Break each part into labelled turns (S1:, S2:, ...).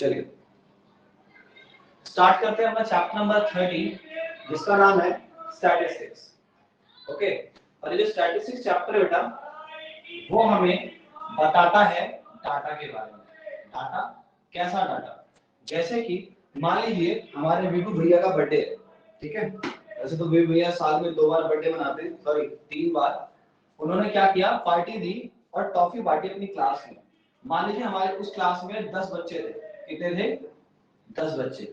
S1: चलिए स्टार्ट करते हैं अपना चैप्टर नंबर 30 जिसका नाम है स्टैटिस्टिक्स। ओके, और ये जो स्टैटिस्टिक्स चैप्टर है बेटा वो हमें बताता है डाटा के बारे में। डाटा कैसा डाटा, जैसे कि मान लीजिए हमारे विभू भैया का बर्थडे है, ठीक है। वैसे तो विभू भैया साल में 2 बार बर्थडे मनाते हैं, सॉरी 3 बार। उन्होंने क्या किया, पार्टी दी और टॉफी बांटी अपनी क्लास में। मान लीजिए हमारे उस क्लास में 10 बच्चे थे। कितने थे? 10 बच्चे,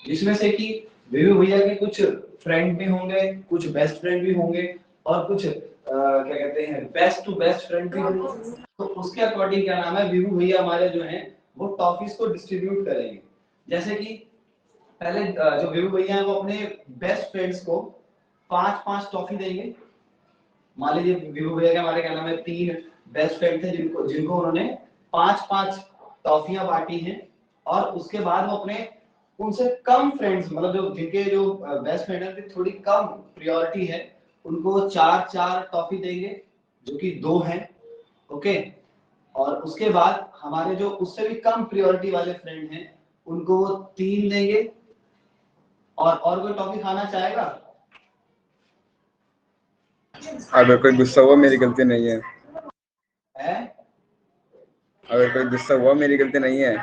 S1: जिसमें से कि विभू भैया के कुछ फ्रेंड भी होंगे, कुछ बेस्ट फ्रेंड भी होंगे और कुछ क्या कहते हैं बेस्ट टू बेस्ट फ्रेंड भी होंगे। तो उसके अकॉर्डिंग क्या नाम है, विभू भैया हमारे जो हैं वो टॉफीज को डिस्ट्रीब्यूट करेंगे। जैसे कि पहले जो विभू भैया हैं वो अपने बेस्ट फ्रेंड्स को 5-5 टॉफी देंगे। मान लीजिए विभू भैया के हमारे क्या नाम है 3 बेस्ट फ्रेंड थे जिनको उन्होंने 5-5 टॉफियां बांटी हैं। और उसके बाद वो अपने उनसे कम फ्रेंड्स, मतलब जो जिनके जो बेस्ट फ्रेंड है थोड़ी कम प्रायोरिटी है, उनको 4-4 टॉफी देंगे जो कि 2 हैं। ओके, और उसके बाद हमारे जो उससे भी कम प्रायोरिटी वाले फ्रेंड हैं उनको वो 3 देंगे। और कोई टॉफी खाना चाहेगा?
S2: अगर कोई गुस्सा हुआ मेरी गलती नहीं है। अगर कोई गुस्सा हुआ मेरी गलती नहीं है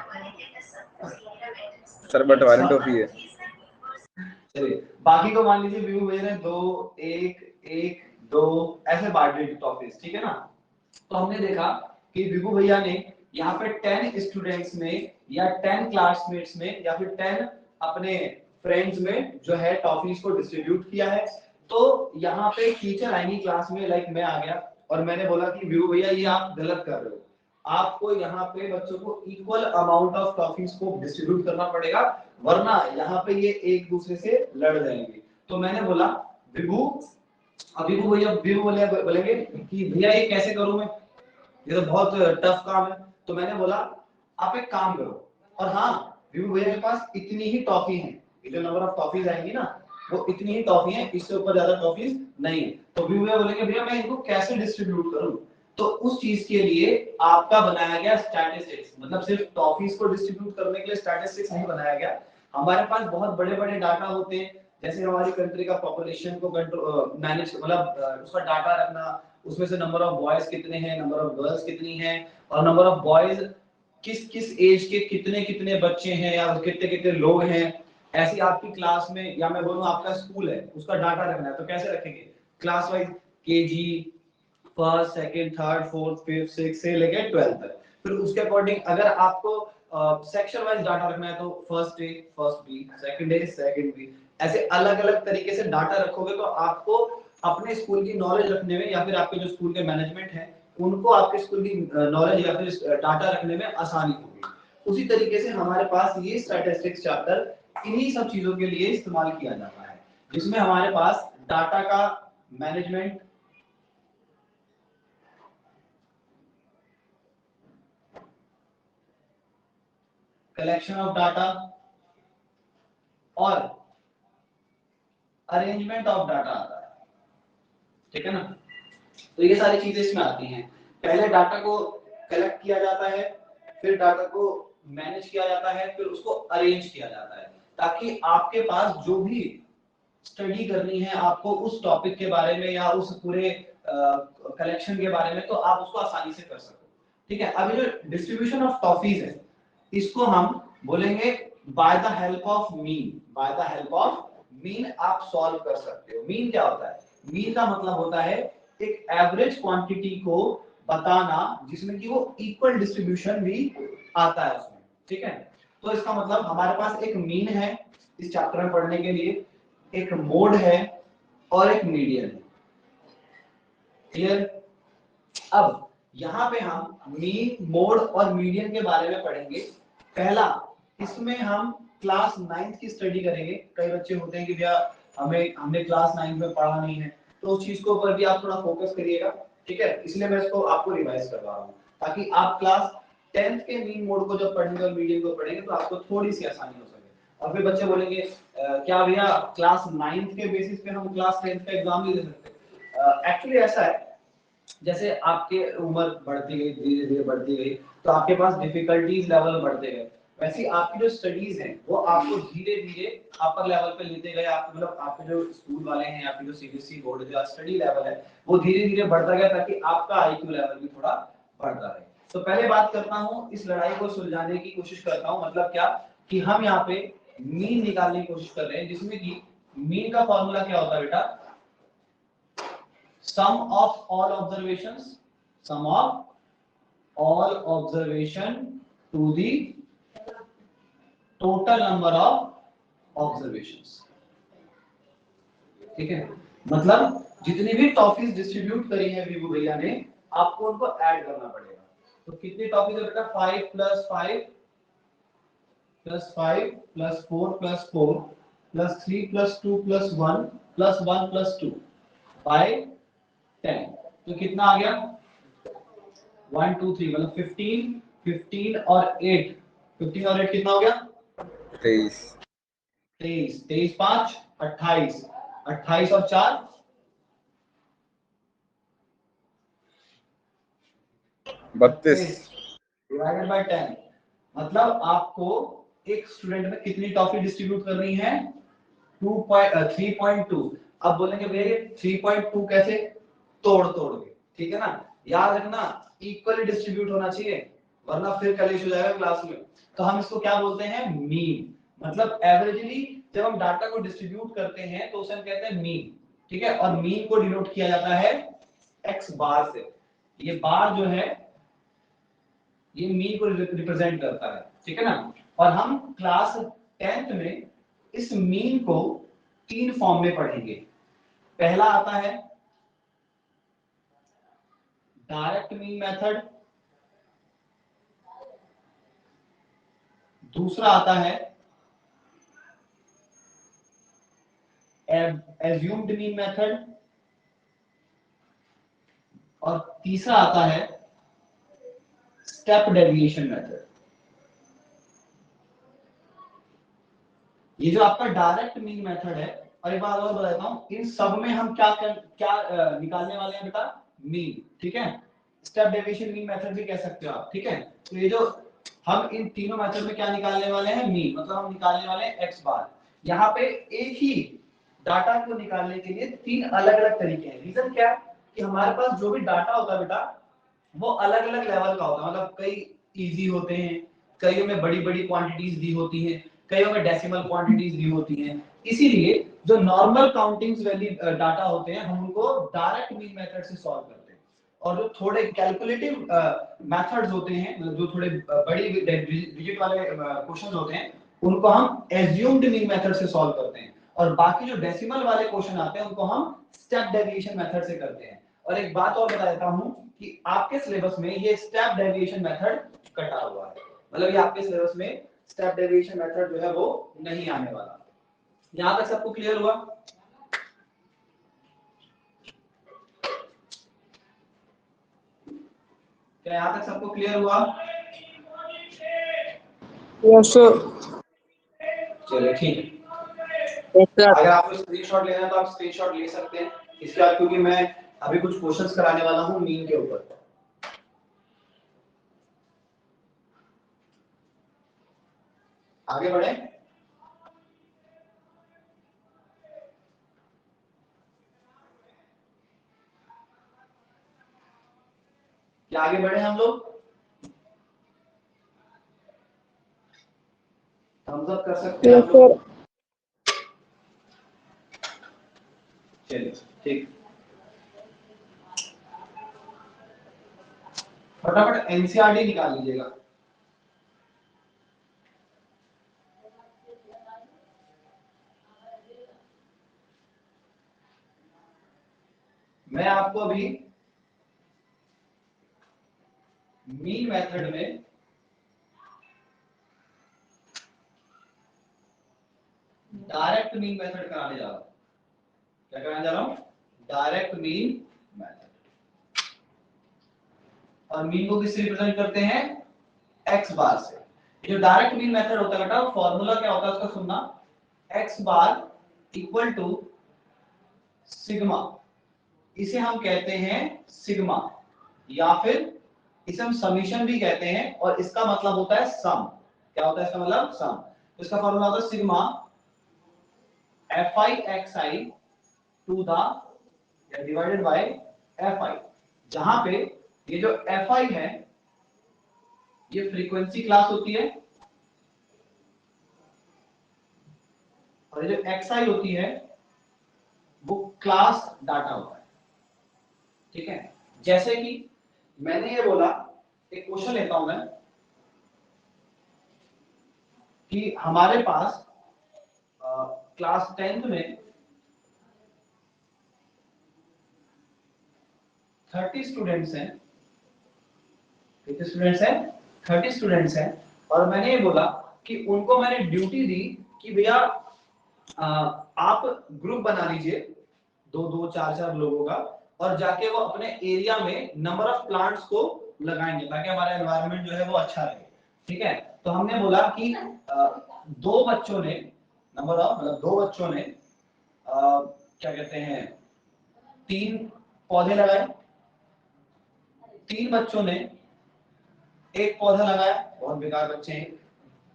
S2: सर, बंटवारी टॉफी है।
S1: चलिए बाकी को मान लीजिए व्यू भैया ने 2 1 1 2 ऐसे बांट दी टॉफीज, ठीक है ना। तो हमने देखा कि विभू भैया ने यहाँ पे 10 स्टूडेंट्स में या 10 क्लासमेट्स में या फिर 10 अपने फ्रेंड्स में जो है टॉफीज को डिस्ट्रीब्यूट किया है। तो यहाँ पे टीचर आएंगी क्लास में, लाइक मैं आ गया और मैंने बोला कि विभू भैया ये आप गलत कर रहे हो, आपको यहाँ पे बच्चों को इक्वल अमाउंट ऑफ टॉफीज को डिस्ट्रीब्यूट करना पड़ेगा, वरना यहाँ पे ये एक दूसरे से लड़ जाएंगे। तो मैंने बोला विभू, अभी विभू बोलेंगे कि भैया ये कैसे करूं मैं, ये तो बहुत टफ काम है। तो मैंने बोला आप एक काम करो, और हाँ विभू भैया के पास इतनी ही टॉफी है, ये जो नंबर ऑफ टॉफीज आएंगी ना वो इतनी ही टॉफी है, इससे ऊपर ज्यादा टॉफीज नहीं है। तो विभू भैया बोलेंगे भैया मैं इनको कैसे डिस्ट्रीब्यूट करूं, तो उस चीज के लिए आपका बनाया गया स्टैटिस्टिक्स। मतलब सिर्फ टॉफीज को डिस्ट्रीब्यूट करने के लिए स्टैटिस्टिक्स नहीं बनाया गया, हमारे पास बहुत बड़े बड़े डाटा होते हैं। जैसे हमारी कंट्री का पॉपुलेशन को कंट्रोल मैनेज, मतलब उसका डाटा रखना, उसमें से नंबर ऑफ बॉयज कितने हैं, नंबर ऑफ गर्ल्स कितनी हैं, और नंबर ऑफ बॉयज किस किस एज के कितने कितने बच्चे हैं या कितने कितने लोग हैं। ऐसी आपकी क्लास में, या मैं बोलूं आपका स्कूल है उसका डाटा रखना है, तो कैसे रखेंगे, class wise KG first second third fourth fifth six से लेके 12th तक। फिर उसके अकॉर्डिंग अगर आपको सेक्शन वाइज डाटा रखना है तो first A first B, second A second B, ऐसे अलग अलग तरीके से डाटा रखोगे तो आपको अपने स्कूल की नॉलेज रखने में, या फिर आपके जो स्कूल के मैनेजमेंट है उनको आपके स्कूल की नॉलेज या फिर डाटा रखने में आसानी होगी। उसी तरीके से हमारे पास ये स्टैटिस्टिक्स चैप्टर इन्हीं सब चीजों के लिए इस्तेमाल किया जाता है, जिसमें हमारे पास डाटा का मैनेजमेंट, कलेक्शन ऑफ डाटा और अरेंजमेंट ऑफ डाटा आता है, ठीक है ना। तो ये सारी चीजें इसमें आती हैं। पहले डाटा को कलेक्ट किया जाता है, फिर डाटा को मैनेज किया जाता है, फिर उसको अरेंज किया जाता है, ताकि आपके पास जो भी स्टडी करनी है आपको उस टॉपिक के बारे में या उस पूरे कलेक्शन के बारे में, तो आप उसको आसानी से कर सको, ठीक है। अभी जो डिस्ट्रीब्यूशन ऑफ टॉफीज है इसको हम बोलेंगे by the help of mean. By the help of mean आप सॉल्व कर सकते हो। मीन क्या होता है? मीन का मतलब होता है एक एवरेज क्वांटिटी को बताना जिसमें कि वो इक्वल डिस्ट्रीब्यूशन भी आता है उसमें, ठीक है। तो इसका मतलब हमारे पास एक मीन है इस चैप्टर में पढ़ने के लिए, एक मोड है और एक मीडियन है, क्लियर। अब यहाँ पे हम मीन, मोड और मीडियन के बारे में पढ़ेंगे। पहला, इसमें हम क्लास 9th की स्टडी करेंगे। कई बच्चे होते हैं कि भैया हमने क्लास 9th में पढ़ा नहीं है, तो उस चीज को ऊपर भी आप थोड़ा फोकस करिएगा, ठीक है। इसलिए मैं इसको आपको रिवाइज करवा रहा हूँ, ताकि आप क्लास 10th के मीन, मोड को जब पढ़ेंगे और मीडियन को पढ़ेंगे तो आपको थोड़ी सी आसानी हो सके। और फिर बच्चे बोलेंगे क्या भैया क्लास 9th के बेसिस पे हम क्लास 10th का एग्जाम नहीं दे सकते? एक्चुअली ऐसा है, जैसे आपके उम्र बढ़ती गई, धीरे धीरे बढ़ती गई, तो आपके पास डिफिकल्टीज लेवल बढ़ते गए। वैसे आपकी जो स्टडीज हैं वो आपको धीरे धीरे अपर लेवल पे लेते गए, आपके मतलब आपके जो स्कूल वाले हैं, आपके जो सीबीएसई बोर्ड जो स्टडी लेवल है वो धीरे धीरे बढ़ता गया, ताकि आपका आईक्यू लेवल भी थोड़ा बढ़ता रहे। तो पहले बात करता हूँ, इस लड़ाई को सुलझाने की कोशिश करता हूँ, मतलब क्या कि हम यहाँ पे मीन निकालने की कोशिश कर रहे हैं, जिसमें कि मीन का फॉर्मूला क्या होता है बेटा, sum of all observations, sum of all observation to the total number of observations। ठीक है, मतलब जितनी भी टॉफीज डिस्ट्रीब्यूट करी है विभू भैया ने, आपको उनको ऐड करना पड़ेगा। तो कितनी टॉफीज है बेटा, 5 + 5 + 5 + 4 + 4 + 3 + 2 + 1 + 1 + 2 5 10। तो कितना आ गया, 1 2 3 मतलब 15 15 और 8, 15 और 8 कितना हो गया,
S2: 23
S1: 23 23 5 28 28 और 4
S2: 32
S1: डिवाइडेड बाय 10। मतलब आपको एक स्टूडेंट में कितनी टॉफी डिस्ट्रीब्यूट करनी है, 3.2। अब बोलेंगे भैया 3.2 कैसे, तोड़ तोड़ के, ठीक है ना, याद रखना इक्वली डिस्ट्रीब्यूट होना चाहिए, वरना फिर कलेश हो जाएगा क्लास में। तो हम इसको क्या बोलते हैं, मीन, मतलब एवरेजली जब हम डाटा को डिस्ट्रीब्यूट करते हैं तो उसे हम कहते हैं मीन, ठीक है। और मीन को डिनोट किया जाता है x बार से, ये बार जो है ये मीन को रिप्रेजेंट करता है, ठीक है ना। और हम क्लास 10th में इस मीन को 3 फॉर्म में पढ़ेंगे। पहला आता है डायरेक्ट मीन मेथड, दूसरा आता है एज्यूम्ड मीन मेथड, और तीसरा आता है स्टेप डेविएशन मेथड। ये जो आपका डायरेक्ट मीन मेथड है, और एक बात और बताता हूं, इन सब में हम क्या निकालने वाले हैं बेटा, मीन, ठीक है। स्टेप डेविएशन मीन मेथड भी कह सकते हो आप, ठीक है। तो ये जो हम इन तीनों मेथड में क्या निकालने वाले हैं, मीन, मतलब हम निकालने वाले हैं एक्स बार। यहाँ पे एक ही डाटा को निकालने के लिए 3 अलग अलग तरीके हैं। रीजन क्या है कि हमारे पास जो भी डाटा होता है बेटा वो अलग अलग लेवल का होता है, मतलब कई इजी होते हैं, कईयों में बड़ी बड़ी क्वांटिटीज दी होती हैं, कईयों में डेसिमल क्वांटिटीज दी होती हैं। इसीलिए जो नॉर्मल काउंटिंग्स वैल्यू डाटा होते हैं हम उनको डायरेक्ट मीन मेथड से सॉल्व करते हैं, और जो थोड़े कैलकुलेटिव मेथड्स होते हैं, मतलब जो थोड़े बड़ी डिजिट वाले क्वेश्चंस होते हैं उनको हम एज्यूम्ड मीन मेथड से सॉल्व करते हैं, और बाकी जो डेसिमल वाले क्वेश्चन आते हैं उनको हम स्टेप डेविएशन मेथड से करते हैं। और एक बात और बता देता हूं कि आपके सिलेबस में ये स्टेप डेविएशन मेथड कटा हुआ है, मतलब ये आपके सिलेबस में स्टेप डेविएशन मेथड जो है वो नहीं आने वाला। यहां तक सबको क्लियर हुआ? क्या यहां तक सबको क्लियर हुआ?
S3: Yes sir.
S1: चलिए ठीक है।
S3: Yes sir.
S1: अगर आपको स्क्रीनशॉट लेना है तो आप स्क्रीनशॉट ले सकते हैं, इसके बाद क्योंकि मैं अभी कुछ क्वेश्चंस कराने वाला हूं मीन के ऊपर। आगे बढ़े? क्या आगे बढ़े हम लोग? थम्स अप कर सकते हैं आप लोग? चलिए ठीक, फटाफट एनसीईआरटी निकाल लीजिएगा। मैं आपको अभी मीन मेथड में डायरेक्ट मीन मेथड कराने जा रहा हूं। क्या कराने जा रहा हूं? Direct mean method. और मीन को किससे रिप्रेजेंट करते हैं? एक्स बार से। ये जो डायरेक्ट मीन मेथड होता है बेटा, फॉर्मूला क्या होता है उसका सुनना, X bar equal to sigma, इसे हम कहते हैं सिग्मा, या फिर इसे हम समीशन भी कहते हैं, और इसका मतलब होता है सम। क्या होता है इसका मतलब सम। तो इसका फॉर्मूला होता है sigma fi xi to the या डिवाइडेड बाय fi, जहां पे ये जो fi है ये फ्रीक्वेंसी क्लास होती है और ये जो xi होती है वो क्लास डाटा होता है। ठीक है, जैसे कि मैंने ये बोला, एक क्वेश्चन लेता हूं मैं कि हमारे पास क्लास 10th में 30 स्टूडेंट्स हैं। कितने स्टूडेंट्स हैं? 30 स्टूडेंट्स हैं। और मैंने ये बोला कि उनको मैंने ड्यूटी दी कि भैया आप ग्रुप बना लीजिए 2-2 4-4 लोगों का, और जाके वो अपने एरिया में नंबर ऑफ प्लांट्स को लगाएंगे ताकि हमारा एनवायरनमेंट जो है वो अच्छा रहे। ठीक है, तो हमने बोला कि दो बच्चों ने नंबर ऑफ मतलब दो बच्चों ने क्या कहते हैं 3 पौधे लगाए, 3 बच्चों ने एक पौधा लगाया, बहुत बेकार बच्चे हैं,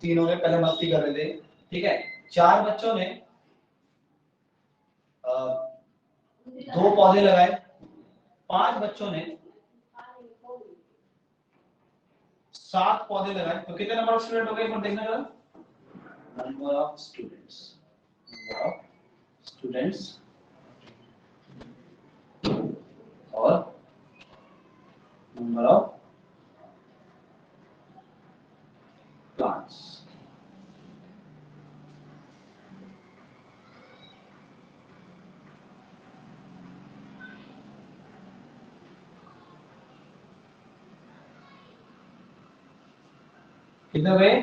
S1: तीनों ने पहले मस्ती कर रहे थे। ठीक है, 4 बच्चों ने 2 पौधे लगाए, 5 बच्चों ने 7 पौधे लगाए। तो कितने नंबर ऑफ स्टूडेंट हो गए, एक बार देखना जरा। नंबर ऑफ स्टूडेंट्स और नंबर ऑफ प्लांट्स। कितने हो गए?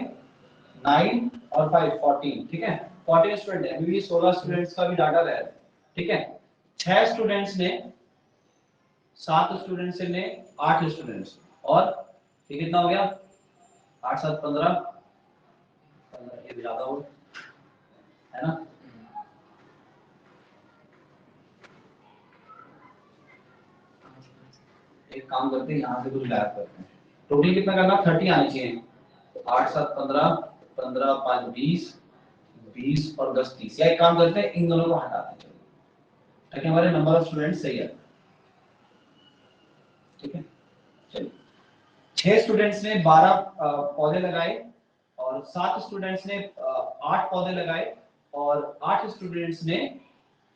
S1: 9 और 5 14। ठीक है, 14 स्टूडेंट है, अभी 16 स्टूडेंट्स का भी डाटा रहा है। ठीक है, 6 स्टूडेंट्स ने 7 स्टूडेंट्स ने 8 स्टूडेंट्स, और ये कितना हो गया? 8 7 15, ये भी ज्यादा हो है ना। एक काम करते हैं, यहाँ से कुछ गायब करते हैं। टोटल कितना करना? 30 आनी चाहिए। 8 7 15, 15 5 20, 20 और 10 30। या एक काम करते हैं, इन दोनों को हटाते हैं ताकि हमारे नंबर ऑफ स्टूडेंट सही आए। ठीक है, चलिए 6 स्टूडेंट्स ने 12 पौधे लगाए, और 7 स्टूडेंट्स ने 8 पौधे लगाए, और 8 स्टूडेंट्स ने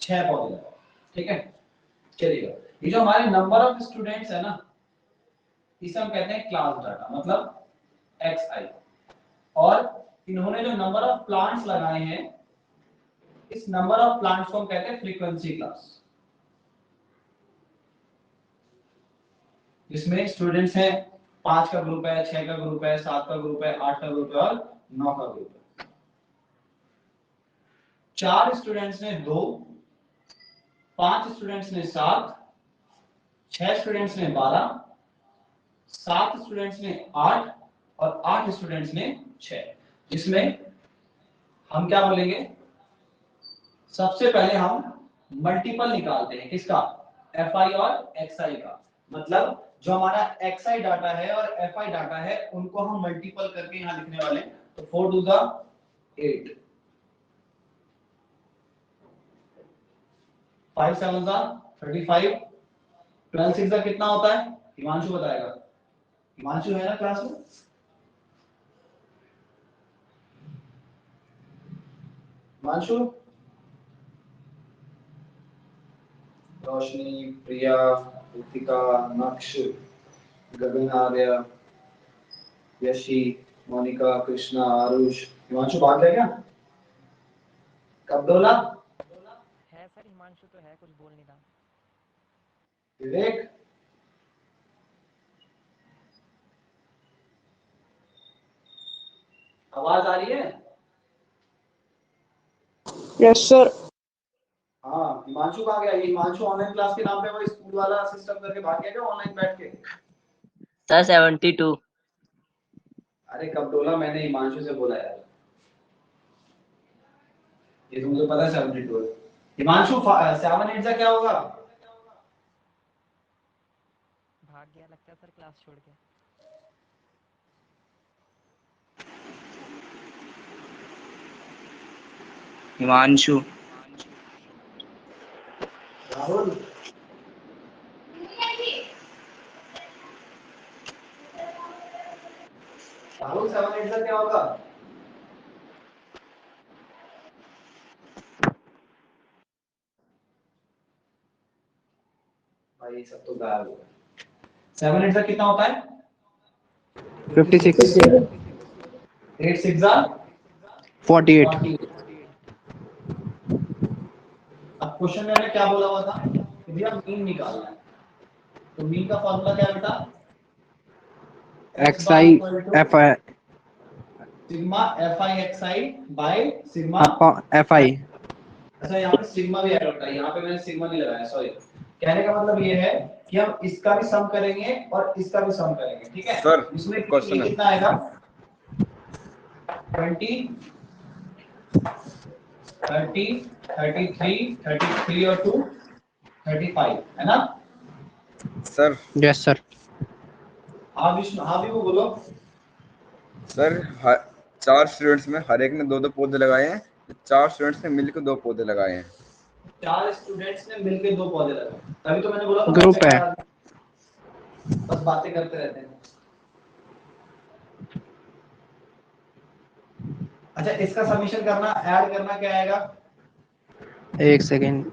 S1: 6 पौधे लगाए। ठीक है, चलिए ये जो हमारे नंबर ऑफ स्टूडेंट्स है ना, इसे हम कहते हैं क्लास डाटा, मतलब xi। और इन्होंने जो नंबर ऑफ प्लांट्स लगाए हैं, इस नंबर ऑफ प्लांट्स को हम कहते हैं फ्रीक्वेंसी क्लास, जिसमें स्टूडेंट्स हैं 5 का ग्रुप है, 6 का ग्रुप है, 7 का ग्रुप है, 8 का ग्रुप है और 9 का ग्रुप है। 4 स्टूडेंट्स ने 2, 5 स्टूडेंट्स ने 7, 6 स्टूडेंट्स ने 12, 7 स्टूडेंट्स ने 8 और 8 स्टूडेंट्स ने 6। जिसमें हम क्या बोलेंगे, सबसे पहले हम मल्टीपल निकालते हैं, किसका? fi और xi का। मतलब जो हमारा xi डाटा है और fi डाटा है, उनको हम मल्टीपल करके यहां लिखने वाले हैं। तो 4 टू द 8, 5 7 द 35, 12 6 द कितना होता है? हिमांशु बताएगा। हिमांशु है ना क्लास में? हिमांशु, रोशनी, प्रिया, ऋतिका, नक्श, गगन, आर्य, यशी, मोनिका, कृष्णा, आरुष। हिमांशु भाग गया क्या? कब डोला?
S4: है सर, हिमांशु तो है, कुछ बोल नहीं रहा।
S1: विवेक, आवाज आ रही है?
S3: Yes sir.
S1: हाँ, हिमांशु कहाँ गया? ये हिमांशु ऑनलाइन क्लास के नाम पे वो स्कूल वाला सिस्टम करके भाग गया क्या ऑनलाइन बैठ के?
S5: सर 72।
S1: अरे कब डोला? मैंने हिमांशु से बोला यार, ये तो मुझे पता है 72 है। हिमांशु 7 8 का क्या होगा?
S4: भाग गया लगता है सर, क्लास छोड़ के।
S3: हिमांशु।
S1: राहुल। राहुल 7 8 का क्या होगा? भाई सब तो गायब हो गए। 7 8 का कितना होता है?
S3: 56।
S1: 8 6 जा
S3: 48।
S1: 40। अब क्वेश्चन में हमें क्या बोला हुआ था कि भैया मीन निकालना है। तो मीन का फॉर्मूला क्या बेटा? x bar
S3: XI
S1: equal to
S3: FI
S1: sigma fi xi by sigma.
S3: FI।
S1: अच्छा यहाँ पे सिग्मा भी ऐड होता है, यहाँ पे मैंने सिग्मा नहीं लगाया, सॉरी। कहने का मतलब ये है कि हम इसका भी सम करेंगे और इसका भी सम करेंगे, ठीक है?
S2: सर
S1: इसमें
S2: क्वेश्चन
S1: ये
S2: है।
S1: कितना आएगा? 20 30 33 33 और 2 35 है ना?
S2: Sir
S3: yes sir.
S1: हाँ विष्णु, हाँ भी वो बोलो।
S2: सर 4 स्टूडेंट्स में हर एक ने 2 2 पौधे लगाए हैं, 4 स्टूडेंट्स ने मिलकर 2 पौधे लगाए हैं।
S1: 4 स्टूडेंट्स ने मिलकर 2 पौधे लगाए, तभी तो मैंने बोला था
S3: ग्रुप है।
S1: बस बातें करते रहते हैं। अच्छा इसका समीशन करना, ऐड करना क्या आएगा?
S3: 1 सेकेंड।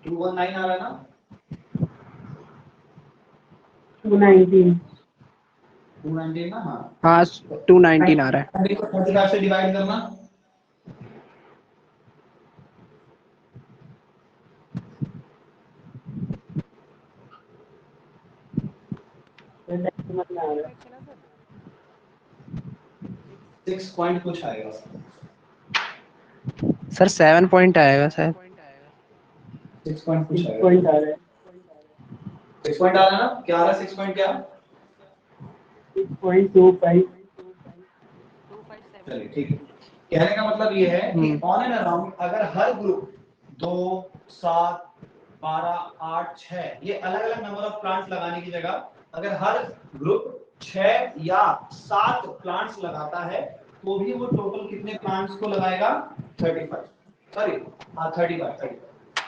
S1: टू 19 आ रहा है ना?
S3: 219।
S1: 219 ना? हाँ।
S3: हाँ 219 आ रहा है।
S1: 35 से डिवाइड करना।
S4: डिवाइड करना सर।
S1: 6 पॉइंट कुछ आएगा।
S3: सर 7 पॉइंट आएगा शायद।
S1: 6 पॉइंट कुछ आएगा। 6 पॉइंट आ रहा है ना? क्या आ रहा है 6 पॉइंट क्या?
S3: 6.25।
S4: 257।
S1: चलिए ठीक है। कहने का मतलब ये है कि ऑन एंड अराउंड अगर हर ग्रुप 2 7 12 8 6 ये अलग अलग नंबर ऑफ प्लांट्स लगाने की जगह अगर हर ग्रुप 6 या 7 प्लांट्स लगाता है तो भी वो टोटल कितने प्लांट्स को लगाएगा? 35, सॉरी हाँ 35।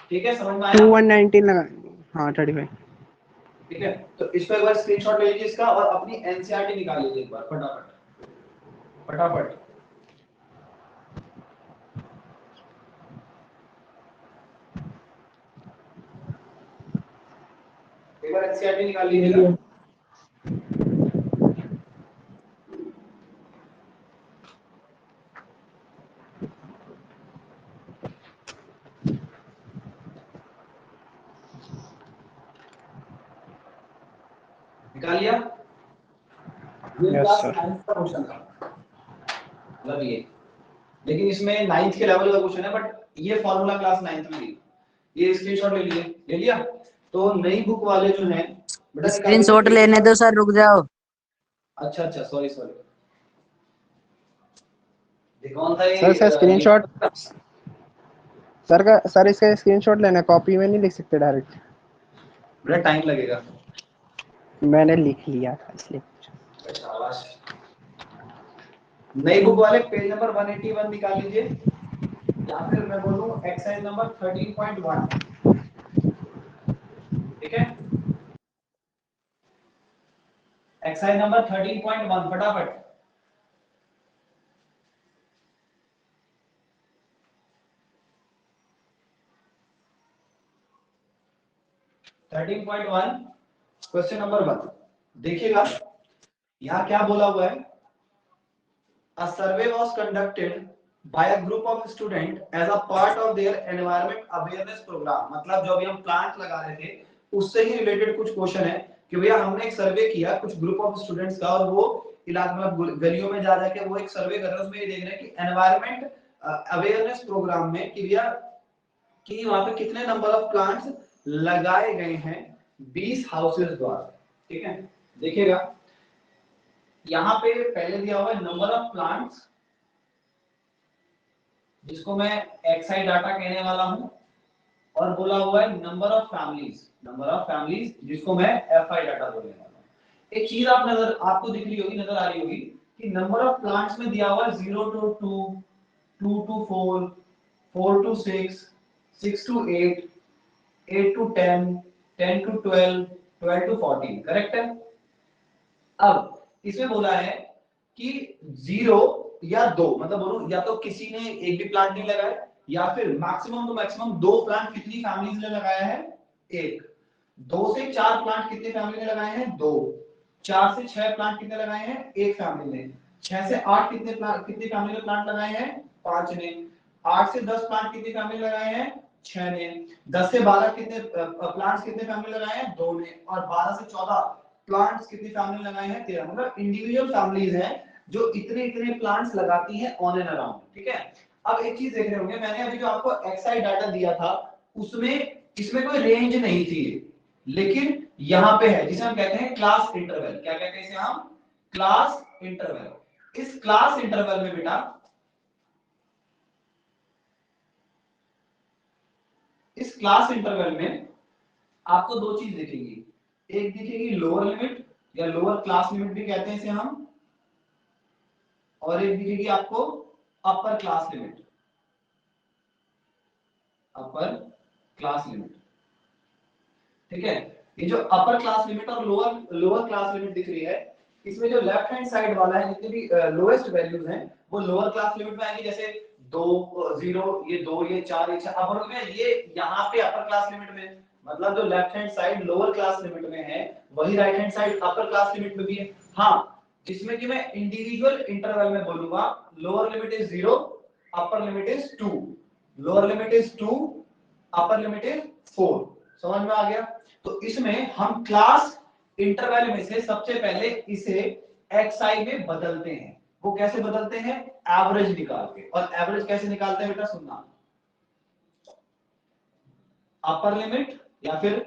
S1: ठीक है, समझ में आया?
S3: 2119 लगा। हाँ 35।
S1: ठीक है, तो इसको एक बार स्क्रीनशॉट ले लीजिए इसका और अपनी एनसीईआरटी निकाल लीजिए एक बार फटाफट फटाफट। एक बार एनसीईआरटी निकाल लीजिएगा। निकाल लिया? ये
S3: यस
S1: क्लास
S3: सर।
S1: 9 का क्वेश्चन था, मतलब ये, लेकिन इसमें 9th के लेवल का क्वेश्चन है बट ये फॉर्मूला क्लास 9th में दी। ये स्क्रीनशॉट ले लिए, ले लिया? तो नई बुक वाले जो हैं बेटा निकालिए
S5: स्क्रीनशॉट
S1: पेज
S5: लेने
S1: नंबर।
S5: दो सर, रुक जाओ।
S1: अच्छा अच्छा, सॉरी सॉरी। ये कौन था
S3: सर इसका
S1: ये
S3: स्क्रीनशॉट सर इसका स्क्रीनशॉट लेना, कॉपी में नहीं लिख सकते डायरेक्ट।
S1: बेटा टाइम लगेगा।
S3: मैंने लिख लिया था इसलिए।
S1: शाबाश। नई बुक वाले पेज नंबर 181 निकाल लीजिए, या फिर मैं बोलूं एक्सरसाइज नंबर 13.1। ठीक है, एक्सरसाइज नंबर 13.1 फटाफट। क्वेश्चन नंबर 1 देखिएगा, यहाँ क्या बोला हुआ है? A survey was conducted by a group of students as a part of their environment awareness program। मतलब जो अभी हम प्लांट लगा रहे थे उससे ही रिलेटेड कुछ क्वेश्चन है कि भैया हमने एक सर्वे किया कुछ ग्रुप ऑफ स्टूडेंट्स का और वो इलाके मतलब गलियों में जा जाके वो एक सर्वे कर रहे हैं, उसमें ये देख रहे हैं कि एनवायरमेंट अवेयरनेस प्रोग्राम में कि भैया कि वहां पे कितने नंबर ऑफ प्लांट्स लगाए गए हैं 20 हाउसेस द्वारा। ठीक है, देखिएगा यहाँ पे पहले दिया हुआ है नंबर ऑफ प्लांट्स जिसको मैं xi डाटा कहने वाला हूं, और बोला हुआ है नंबर ऑफ फैमिलीज जिसको मैं fi डाटा बोलने वाला हूं। एक चीज आपको दिख रही होगी, नजर आ रही होगी कि नंबर ऑफ प्लांट्स में दिया हुआ है 0 to 2, 2 to 4, 4 to 6, 6 to 8, 8 to 10, 10 to 12, 12 to 14, correct है। अब इसमें बोला है कि 0 या 2, मतलब बोलो या तो किसी ने एक भी प्लांट नहीं लगाया, या फिर मैक्सिमम तो मैक्सिमम 2 प्लांट कितनी फैमिलीज ने लगाया है, एक। 2 से 4 प्लांट कितने फैमिली ने लगाए हैं, 2। 4 से 6 प्लांट कितने लगाए हैं, एक फैमिली ने। 6 से 8 कितनी फैमिली ने प्लांट लगाए हैं, 5 ने। 8 से 10 प्लांट कितनी फैमिली लगाए हैं, 6 ने। 10 से 12 कितने प्लांट्स कितने फैमिली लगाए हैं, 2 ने। और 12 से 14 प्लांट्स कितनी फैमिली लगाए हैं, 13। मतलब इंडिविजुअल फैमिलीज हैं जो इतने इतने प्लांट्स लगाती हैं ऑन एंड अराउंड, ठीक है। अब एक चीज देख रहे होंगे, मैंने अभी जो आपको एक्सआई डाटा दिया था उसमें इसमें कोई रेंज नहीं थी, लेकिन यहां पे है, जिसे हम कहते हैं क्लास इंटरवल। क्या कहते हैं इसे हम, क्लास इंटरवल। इस क्लास इंटरवल में बेटा, इस क्लास इंटरवल में आपको दो चीज दिखेगी। एक दिखेगी लोअर लिमिट या लोअर क्लास लिमिट भी कहते हैं इसे हम, और एक दिखेगी आपको upper class limit, upper class limit, ठीक है। ये जो अपर क्लास लिमिट और लोअर क्लास लिमिट दिख रही है, इसमें जो लेफ्ट हैंड साइड वाला है, जितने भी लोएस्ट वैल्यूज हैं वो लोअर क्लास लिमिट में आएंगे। जैसे 2, 0, ये 2, ये 4, ये 6। अब बोलोगे ये यहाँ पे अपर क्लास लिमिट में, मतलब जो left hand side lower class limit में है वही right hand side upper class limit में भी है। हाँ, जिसमें कि मैं इंडिविजुअल इंटरवल में बोलूंगा lower limit is 0, upper limit is 2, lower limit is 2, upper limit is 4। समझ में आ गया। तो इसमें हम क्लास इंटरवल में से सबसे पहले इसे xi में बदलते हैं। वो कैसे बदलते हैं, एवरेज निकाल के। और एवरेज कैसे निकालते हैं बेटा, सुनना। अपर लिमिट या फिर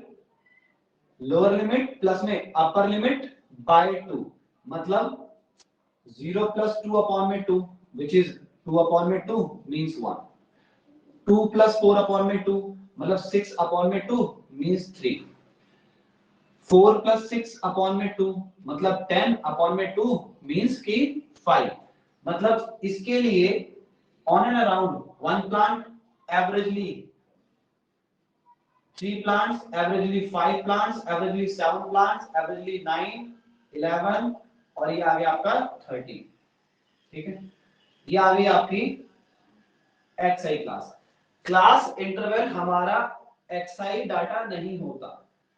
S1: लोअर लिमिट प्लस में अपर लिमिट बाय 2, मतलब 0 plus 2 upon में 2, which is 2 upon में 2 means 1। 2 plus 4 upon में 2, मतलब 6 upon में 2 means 3। 4 plus 6 upon में 2, मतलब 10 upon में 2 means कि 5। मतलब इसके लिए on and around 1 plant, averagely 3 plants, averagely 5 plants, averagely 7 plants, averagely 9, 11, और ये आ गया आपका 30, ठीक है। ये आ गई आपकी एक्सआई क्लास। क्लास इंटरवल हमारा एक्सआई डाटा नहीं होता,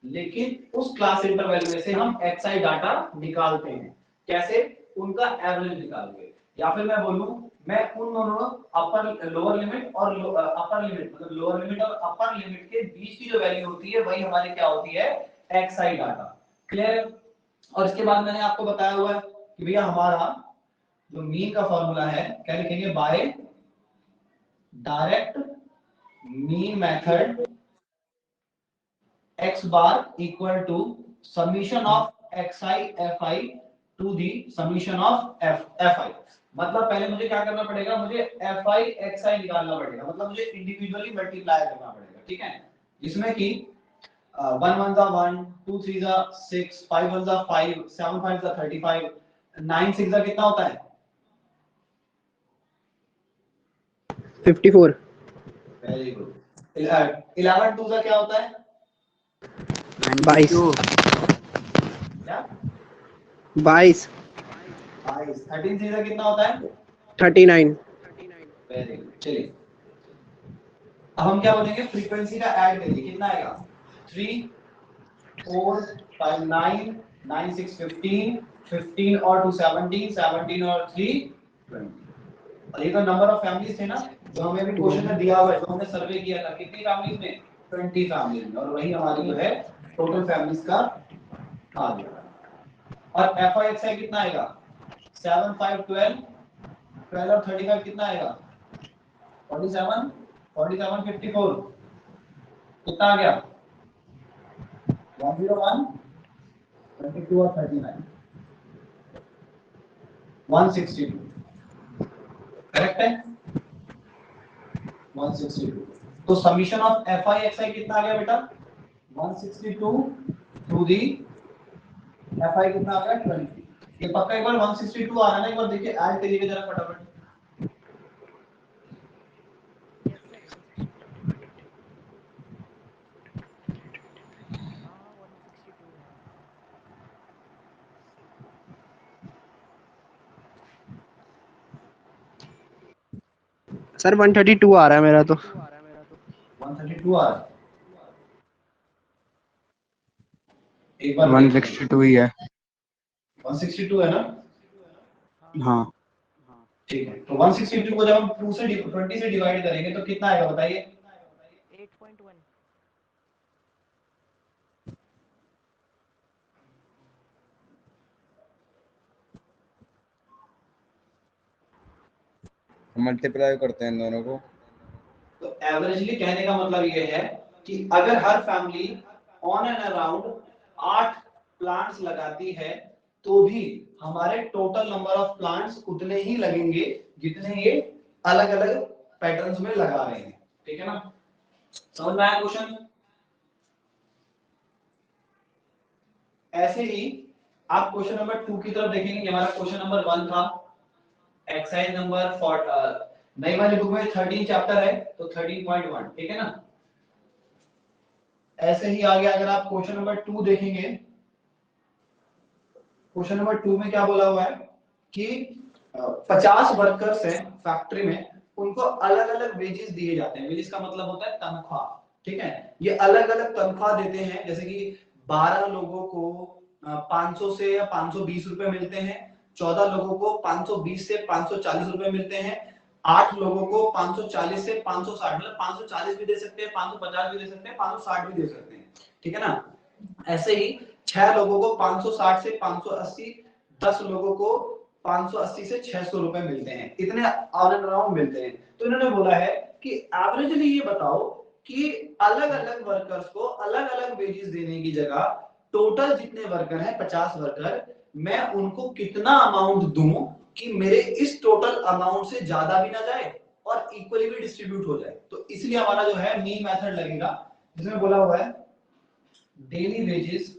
S1: लेकिन उस क्लास इंटरवल में से हम एक्सआई डाटा निकालते हैं। कैसे, उनका एवरेज निकाल के, या फिर मैं बोलूं मैं उन दोनों अपर लोअर लिमिट और अपर लिमिट, मतलब लोअर लिमिट और अपर लिमिट के बीच की जो वैल्यू होती है वही हमारी क्या होती है, एक्सआई डाटा। क्लियर। और इसके बाद मैंने आपको बताया हुआ है कि भैया हमारा जो मीन का फॉर्मूला है क्या लिखेंगे, by direct mean method x bar equal to summation of xi fi to the summation of fi। मतलब पहले मुझे क्या करना पड़ेगा, मुझे fi xi निकालना पड़ेगा, मतलब मुझे इंडिविजुअली मल्टीप्लाई करना पड़ेगा, ठीक है। जिसमें कि 1 1 जा 1, 2 3 जा 6, 5 1 जा 5, 7 5 जा 35, 9 6 जा कितना होता है,
S3: 54।
S1: Very good. 11 2 जा क्या होता है,
S3: 22।
S1: क्या
S3: 22।
S1: 22। 13 3 जा कितना होता है,
S3: 39।
S1: Very good. चलिए अब हम क्या बोलेंगे, फ्रीक्वेंसी का ऐड करिए, कितना आएगा, 3 4 5 9, 9 6 15, 15 और 2 17, 17 और 3 20। और ये तो नंबर ऑफ फैमिलीज थे ना, जो हमें भी क्वेश्चन में दिया हुआ है, जो हमने सर्वे किया था, कितनी फैमिलीज में, 20 फैमिलीज में, और वही हमारी जो है टोटल फैमिलीज का आ गया। और एफ आई एक्स आई कितना आएगा, 7 5 12, 12 और 35 कितना आएगा, 47, 47 54 कितना आ गया, 101, 22 और 39, 162। करेक्ट है। 162। तो summation of F I X I कितना आ गया बेटा 162 टू दी एफ आई कितना आ गया 20। ये पक्का एक बार 162 आ रहा है ना, एक बार देखिए ऐड करिएगा जरा फटाफट।
S4: यस सर 162 हाँ 162 है।
S3: सर 132 आ रहा है मेरा तो।
S1: 132 आ रहा है, एक बार
S2: 162 ही है।
S1: 162 है ना,
S2: हाँ
S1: ठीक है। तो 162 को जब हम 2 से 20 से डिवाइड करेंगे तो कितना आएगा बताइए
S4: 8.1
S2: मल्टीप्लाई करते हैं इन दोनों को।
S1: तो एवरेजली कहने का मतलब ये है कि अगर हर family on and around 8 plants लगाती है तो भी हमारे टोटल नंबर ऑफ प्लांट्स उतने ही लगेंगे जितने ये अलग अलग पैटर्न्स में लगा रहे हैं। ठीक है ना, समझ में आया क्वेश्चन। ऐसे ही आप क्वेश्चन नंबर 2 की तरफ देखेंगे। हमारा क्वेश्चन नंबर 1 था, एक्सरसाइज नंबर नई वाली बुक में 13 चैप्टर है तो 13.1, ठीक है ना। ऐसे ही आगे अगर आप क्वेश्चन नंबर 2 देखेंगे, क्वेश्चन नंबर 2 में क्या बोला हुआ है कि 50 वर्कर्स हैं फैक्ट्री में, उनको अलग अलग वेजेस दिए जाते हैं। वेजेस का मतलब होता है तनख्वाह, ठीक है। ये अलग अलग तनख्वाह देते हैं, जैसे कि 12 लोगों को 500 से या 520 रुपए मिलते हैं, 14 लोगों को 520 से 540 रुपए मिलते हैं, 8 लोगों को 540 से 560, मतलब 540 भी दे सकते हैं, 550 भी दे सकते हैं, 560 भी दे सकते हैं, ठीक है ना। ऐसे ही 6 लोगों को 560 से 580, 10 लोगों को 580 से 600 रुपए मिलते हैं, इतने ऑन एंड अराउंड मिलते हैं। तो इन्होंने बोला है कि एवरेजली ये बताओ कि अलग अलग वर्कर्स को अलग अलग वेजेस देने की जगह टोटल जितने वर्कर हैं 50 वर्कर, मैं उनको कितना अमाउंट दूं कि मेरे इस टोटल अमाउंट से ज्यादा भी ना जाए और इक्वली भी डिस्ट्रीब्यूट हो जाए। तो इसलिए हमारा जो है मीन मेथड लगेगा, जिसमें बोला हुआ है डेली वेजेस,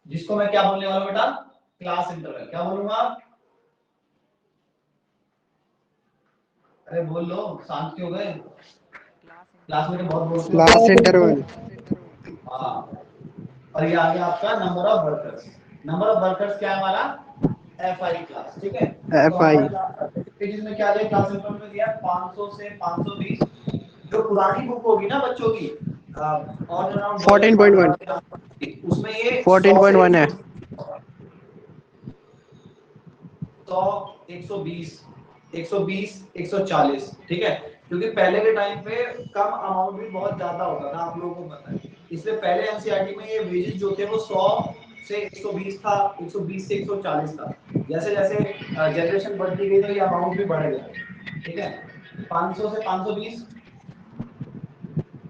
S1: जिसको मैं क्या बोलने वाला हूं बेटा क्लास इंटरवल। क्या बोलूंगा, अरे बोल लो, शांत क्यों गए, क्लास में तो बहुत बोलते हो।
S3: Class interval.
S1: हाँ, और ये आ गया आपका number of workers. Number of workers क्या है हमारा एफ आई क्लास, ठीक है। तो
S3: एफ आई
S1: हमारे पेजेस में क्या दिया, क्लास इंटरवल में दिया 500 से 520। जो पुरानी बुक होगी ना बच्चों की ऑन अराउंड
S3: 14.1
S1: उसमें ये
S3: 14.1 है।
S1: 100, 120, 120, 140, ठीक है। क्योंकि पहले के टाइम पे कम अमाउंट भी बहुत ज्यादा होता था, आप लोगों को पता है। इसलिए पहले एनसीईआरटी में ये वेजेस जो थे वो 100 से 120 था, 120 से 140 था। जैसे जैसे जनरेशन बढ़ती गई तो ये अमाउंट भी बढ़ गया, ठीक है। 500 से 520,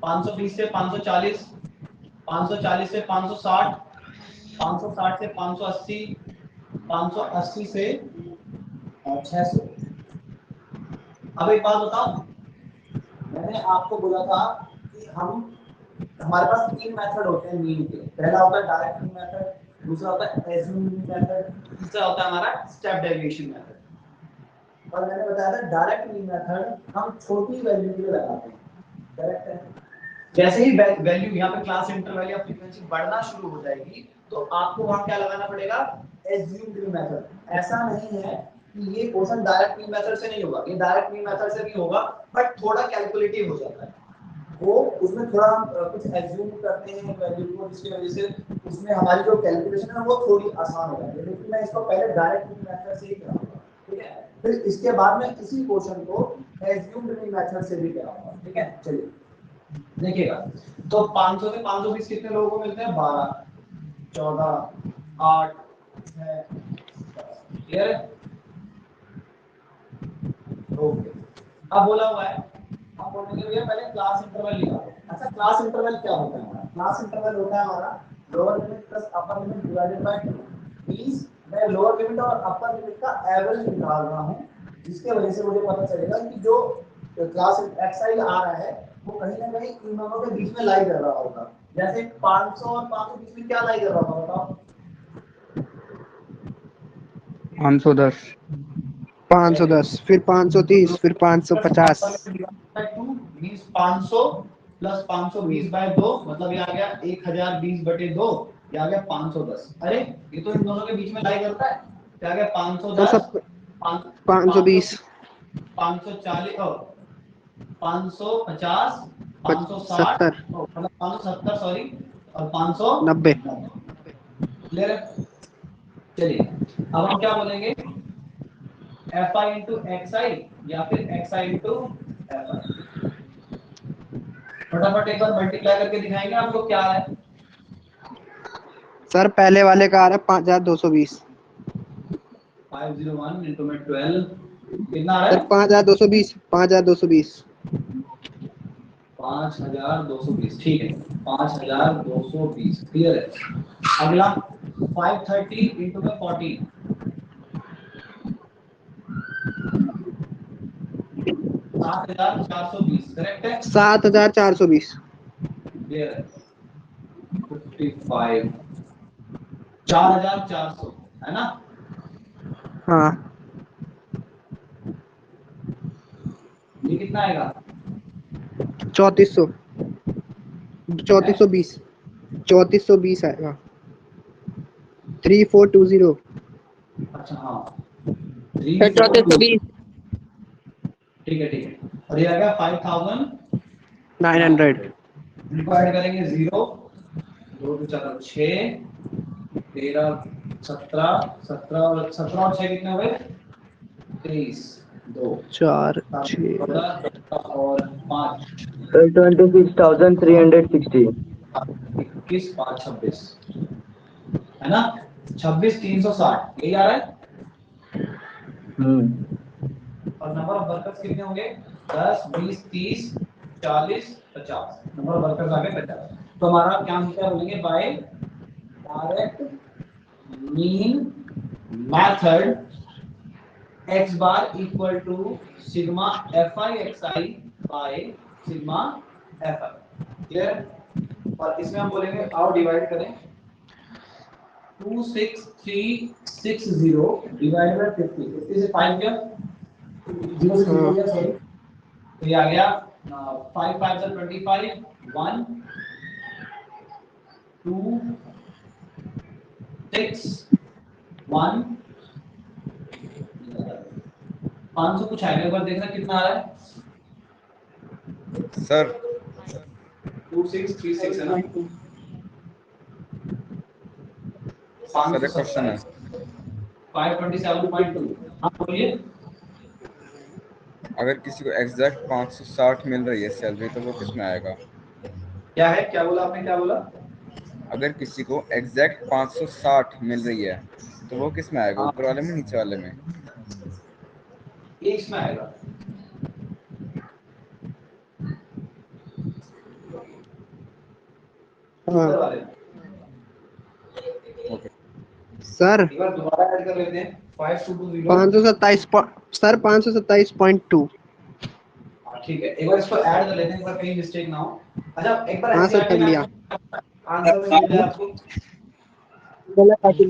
S1: 520 से 540, 540 से 560, 560 से 580, 580 से 600। अब एक बात बताओ, मैंने आपको बोला था कि हमारे पास 3 मेथड होते हैं मीन के। पहला होता है डायरेक्ट मीन मेथड, दूसरा होता है एज्यूम मीन मेथड, तीसरा होता है हमारा स्टेप डेविएशन मेथड। और मैंने बताया था डायरेक्ट मीन मेथड हम छोटी वैल्यू के लिए लगाते हैं, करेक्ट है। जैसे ही वैल्यू यहाँ पे क्लास इंटरवल या फ्रीक्वेंसी बढ़ना शुरू हो जाएगी तो आपको वहां क्या लगाना पड़ेगा, एज्यूम्ड मीन मेथड। ऐसा नहीं है कि ये क्वेश्चन डायरेक्ट मीन मेथड से नहीं होगा, ये डायरेक्ट मीन मेथड से भी होगा, बट थोड़ा कैलकुलेटिव हो जाता है वो। उसमें थोड़ा हम कुछ एज्यूम करते हैं वैल्यू को, जिसकी वजह से उसमें हमारी जो कैलकुलेशन है वो थोड़ी आसान हो जाती है। लेकिन मैं इसको पहले डायरेक्ट मीन मेथड से ही कराऊंगा, ठीक है। फिर इसके बाद में इसी क्वेश्चन को एज्यूम्ड मीन मेथड से भी कराऊंगा, ठीक है। चलिए देखिएगा, तो 500 से 520 कितने लोगों को मिलते हैं, 12, 14, 8, 6, क्लियर है, ओके। अब बोला हुआ है, हम बोलेंगे भैया पहले क्लास इंटरवल निकालो। अच्छा, क्लास इंटरवल क्या होता है हमारा, क्लास इंटरवल होता है हमारा lower limit plus upper limit divided by 2। Means मैं लोअर लिमिट और अपर लिमिट का एवरेज निकाल रहा हूं, जिसके वजह से मुझे पता चलेगा कि जो क्लास एक्साइज आ रहा है वो कहीं ना कहीं इन दोनों के बीच में लाई कर रहा होगा। जैसे 500 और 500 बीच में क्या लाई कर रहा होगा बताओ?
S3: 510, 510, फिर 530, फिर 550।
S1: 2 मींस 500 प्लस 520 बाय 2 मतलब ये आ गया 1020 बटे 2, ये आ गया 510। अरे ये तो इन दोनों के बीच में लाई करता है, क्या आ गया? 510
S3: सब 520,
S1: 540 550 560
S3: 70,
S1: मतलब 570 सॉरी, और 500
S3: 90।
S1: क्लियर है? चलिए अब हम क्या बोलेंगे, fi इंटू xi या फिर xi इंटू fi। फटाफट एक बार मल्टीप्लाई करके दिखाएंगे आप लोग क्या है।
S3: सर पहले वाले का आ रहा है 5220।
S1: 501 इंटू में 12 कितना आ रहा
S3: सर
S1: है?
S3: 5220, 5220।
S1: 5220, ठीक है 5220, क्लियर है। अगला 530 इंटू में 14 7420, करेक्ट है?
S3: 7420।
S1: क्लियर है। 55 4400 है ना?
S3: हाँ,
S1: ये कितना आएगा?
S3: 3400,
S1: है?
S3: 3420, 3420 आएगा। 3420।
S1: अच्छा हाँ
S5: सर
S1: 3420,
S5: 3420।
S1: ठीक है ठीक है। और ये आ गया 5900।
S3: 900।
S1: इनको ऐड करेंगे 0 2 2 4 6 13 17 17 और 17 और 6 कितने हुए? 23 2
S3: 4
S1: 7
S3: 6
S1: 14 और 5
S5: सर 26,360।
S1: 21 5 26 है ना? 26 360 यही आ रहा है। और नंबर ऑफ वर्कर्स कितने होंगे? 10 20 30 40 50। नंबर ऑफ वर्कर्स आ गए 50। तो हमारा क्या आंसर बोलेंगे, by direct mean method x bar equal to sigma fi xi by sigma fi। Clear? और इसमें हम बोलेंगे आओ डिवाइड करें 26360 डिवाइड बाय 50। 50 से 5 गया, 0 से 0 गया सॉरी, तो ये आ गया 5 5 से 25 1 2 6 1 500 कुछ आएगा, एक बार देखना कितना आ रहा है।
S2: सर
S1: 2636 है ना?
S2: सर एक क्वेश्चन है,
S1: 527.2। हाँ बोलिए।
S2: अगर किसी को एग्जैक्ट 560 मिल रही है सैलरी तो वो किस में आएगा?
S1: क्या है, क्या बोला आपने, क्या बोला?
S2: अगर किसी को एग्जैक्ट 560 मिल रही है तो वो किस में आएगा,
S1: हाँ
S2: ऊपर वाले में नीचे वाले में?
S1: ये इसमें आएगा। ऊपर
S3: हाँ
S1: वाले में।
S2: ओके।
S3: सर
S1: एक बार दोबारा ऐड कर लेते हैं 5220।
S3: 527, सर 527.2।
S1: हाँ ठीक है, एक बार इसको ऐड कर लेते हैं, एक बार कहीं मिस्टेक ना हो। अच्छा एक बार
S3: हाँ सर
S1: एनसीईआरटी
S3: कर
S1: में
S3: लिया।
S1: आंसर में मिल जाए आपको।
S5: गलत आती है।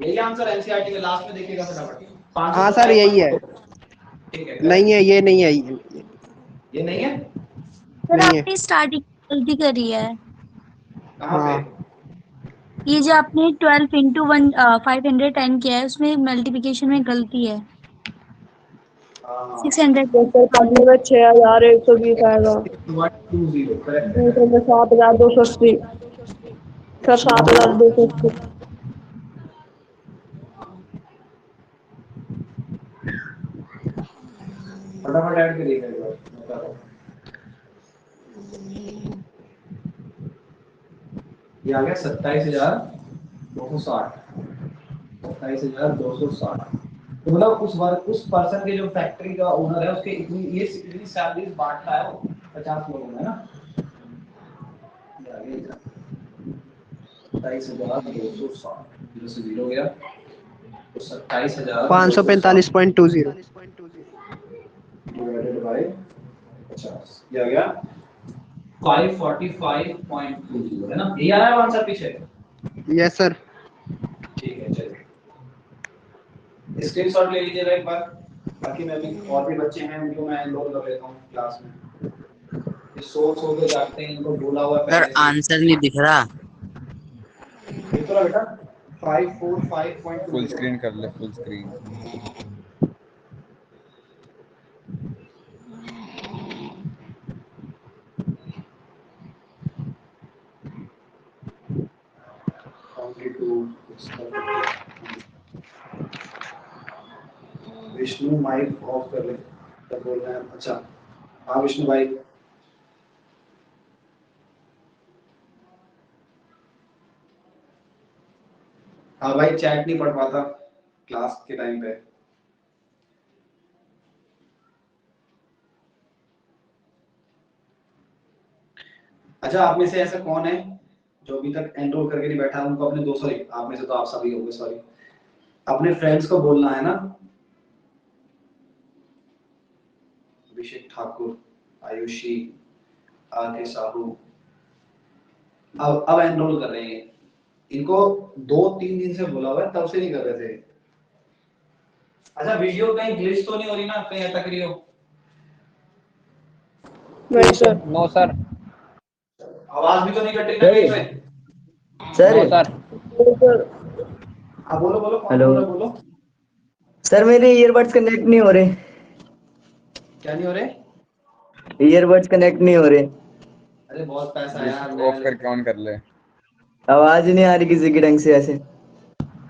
S1: यही आंसर एनसीईआरटी में लास्ट में देखिएगा फटाफट।
S3: हाँ सर यही है।
S1: 527.2। ठीक है
S3: नहीं
S1: करेक्ट।
S3: है, ये नहीं है, ये
S1: ये नहीं है?
S6: सर
S3: नहीं है।
S6: आपने स्टार्टिंग गलती करी है।
S1: कहाँ पे?
S3: हाँ
S6: ये जो आपने 12 इंटू 510 किया है उसमें मल्टीप्लिकेशन में गलती है।
S1: हाँ
S6: 600
S7: सर पहले में 6,120 आएगा।
S1: 120 करेक्ट है
S7: दूसरे में
S1: करेक्ट।
S7: 7,280। सर 7,280।
S1: फटाफट ऐड करिएगा एक बार, बता दो। ये आ गया 27,260। 27,260। तो मतलब उस पर्सन के जो फैक्ट्री का ओनर है उसके इतनी सैलरी बांटता है वो 50 लोगों में, है ना? 27,260 जीरो से जीरो गया तो 27,260।
S3: 545.20।
S1: डिवाइडेड बाय 50 ये आ गया 545.20 है ना, ये आ रहा है आंसर पीछे।
S3: Yes sir.
S1: ठीक है चलिए स्क्रीनशॉट ले लीजिएगा एक बार, बाकी मैं भी और भी बच्चे हैं उनको मैं एनरोल कर लेता हूँ क्लास में। ये सो के जागते हैं, इनको बोला हुआ है
S8: सर
S1: पहले से।
S8: आंसर नहीं दिख रहा।
S1: देख रहा बेटा 545.20
S2: फुल स्क्रीन कर ले, full screen.
S1: Vishnu mic off कर ले, क्या बोल रहे हैं? अच्छा हाँ विष्णु भाई। हाँ भाई चैट नहीं पढ़ पाता क्लास के टाइम पे। अच्छा आप में से ऐसा कौन है जो अभी तक एनरोल करके नहीं बैठा? उनको अपने दोस्तों, आप में से तो आप सभी होंगे, सॉरी, अपने फ्रेंड्स को बोलना है ना। अभिषेक ठाकुर, आयुषी, आके साहू अब एनरोल कर रहे हैं। इनको 2-3 दिन से बोला हुआ है, तब से नहीं कर रहे थे। अच्छा वीडियो कहीं ग्लिच तो नहीं हो रही ना, कहीं अटक रही हो?
S7: नहीं सर।
S4: No sir.
S1: आवाज भी तो नहीं कट रही ना कहीं पे?
S5: Sir
S4: no sir.
S7: नहीं सर।
S1: हाँ बोलो बोलो, कौन
S5: हेलो
S1: बोल रहा है? बोलो।
S5: सर, मेरे ईयरबड्स कनेक्ट नहीं हो रहे।
S1: क्या नहीं हो रहे?
S5: ईयरबड्स कनेक्ट नहीं हो रहे।
S1: अरे बहुत पैसा है यार,
S2: ब्लूटूथ
S1: नया
S2: ऑफ करके
S1: लेते
S2: ऑन
S1: हैं।
S2: कर ले।
S5: आवाज ही नहीं आ रही किसी की ढंग से। ऐसे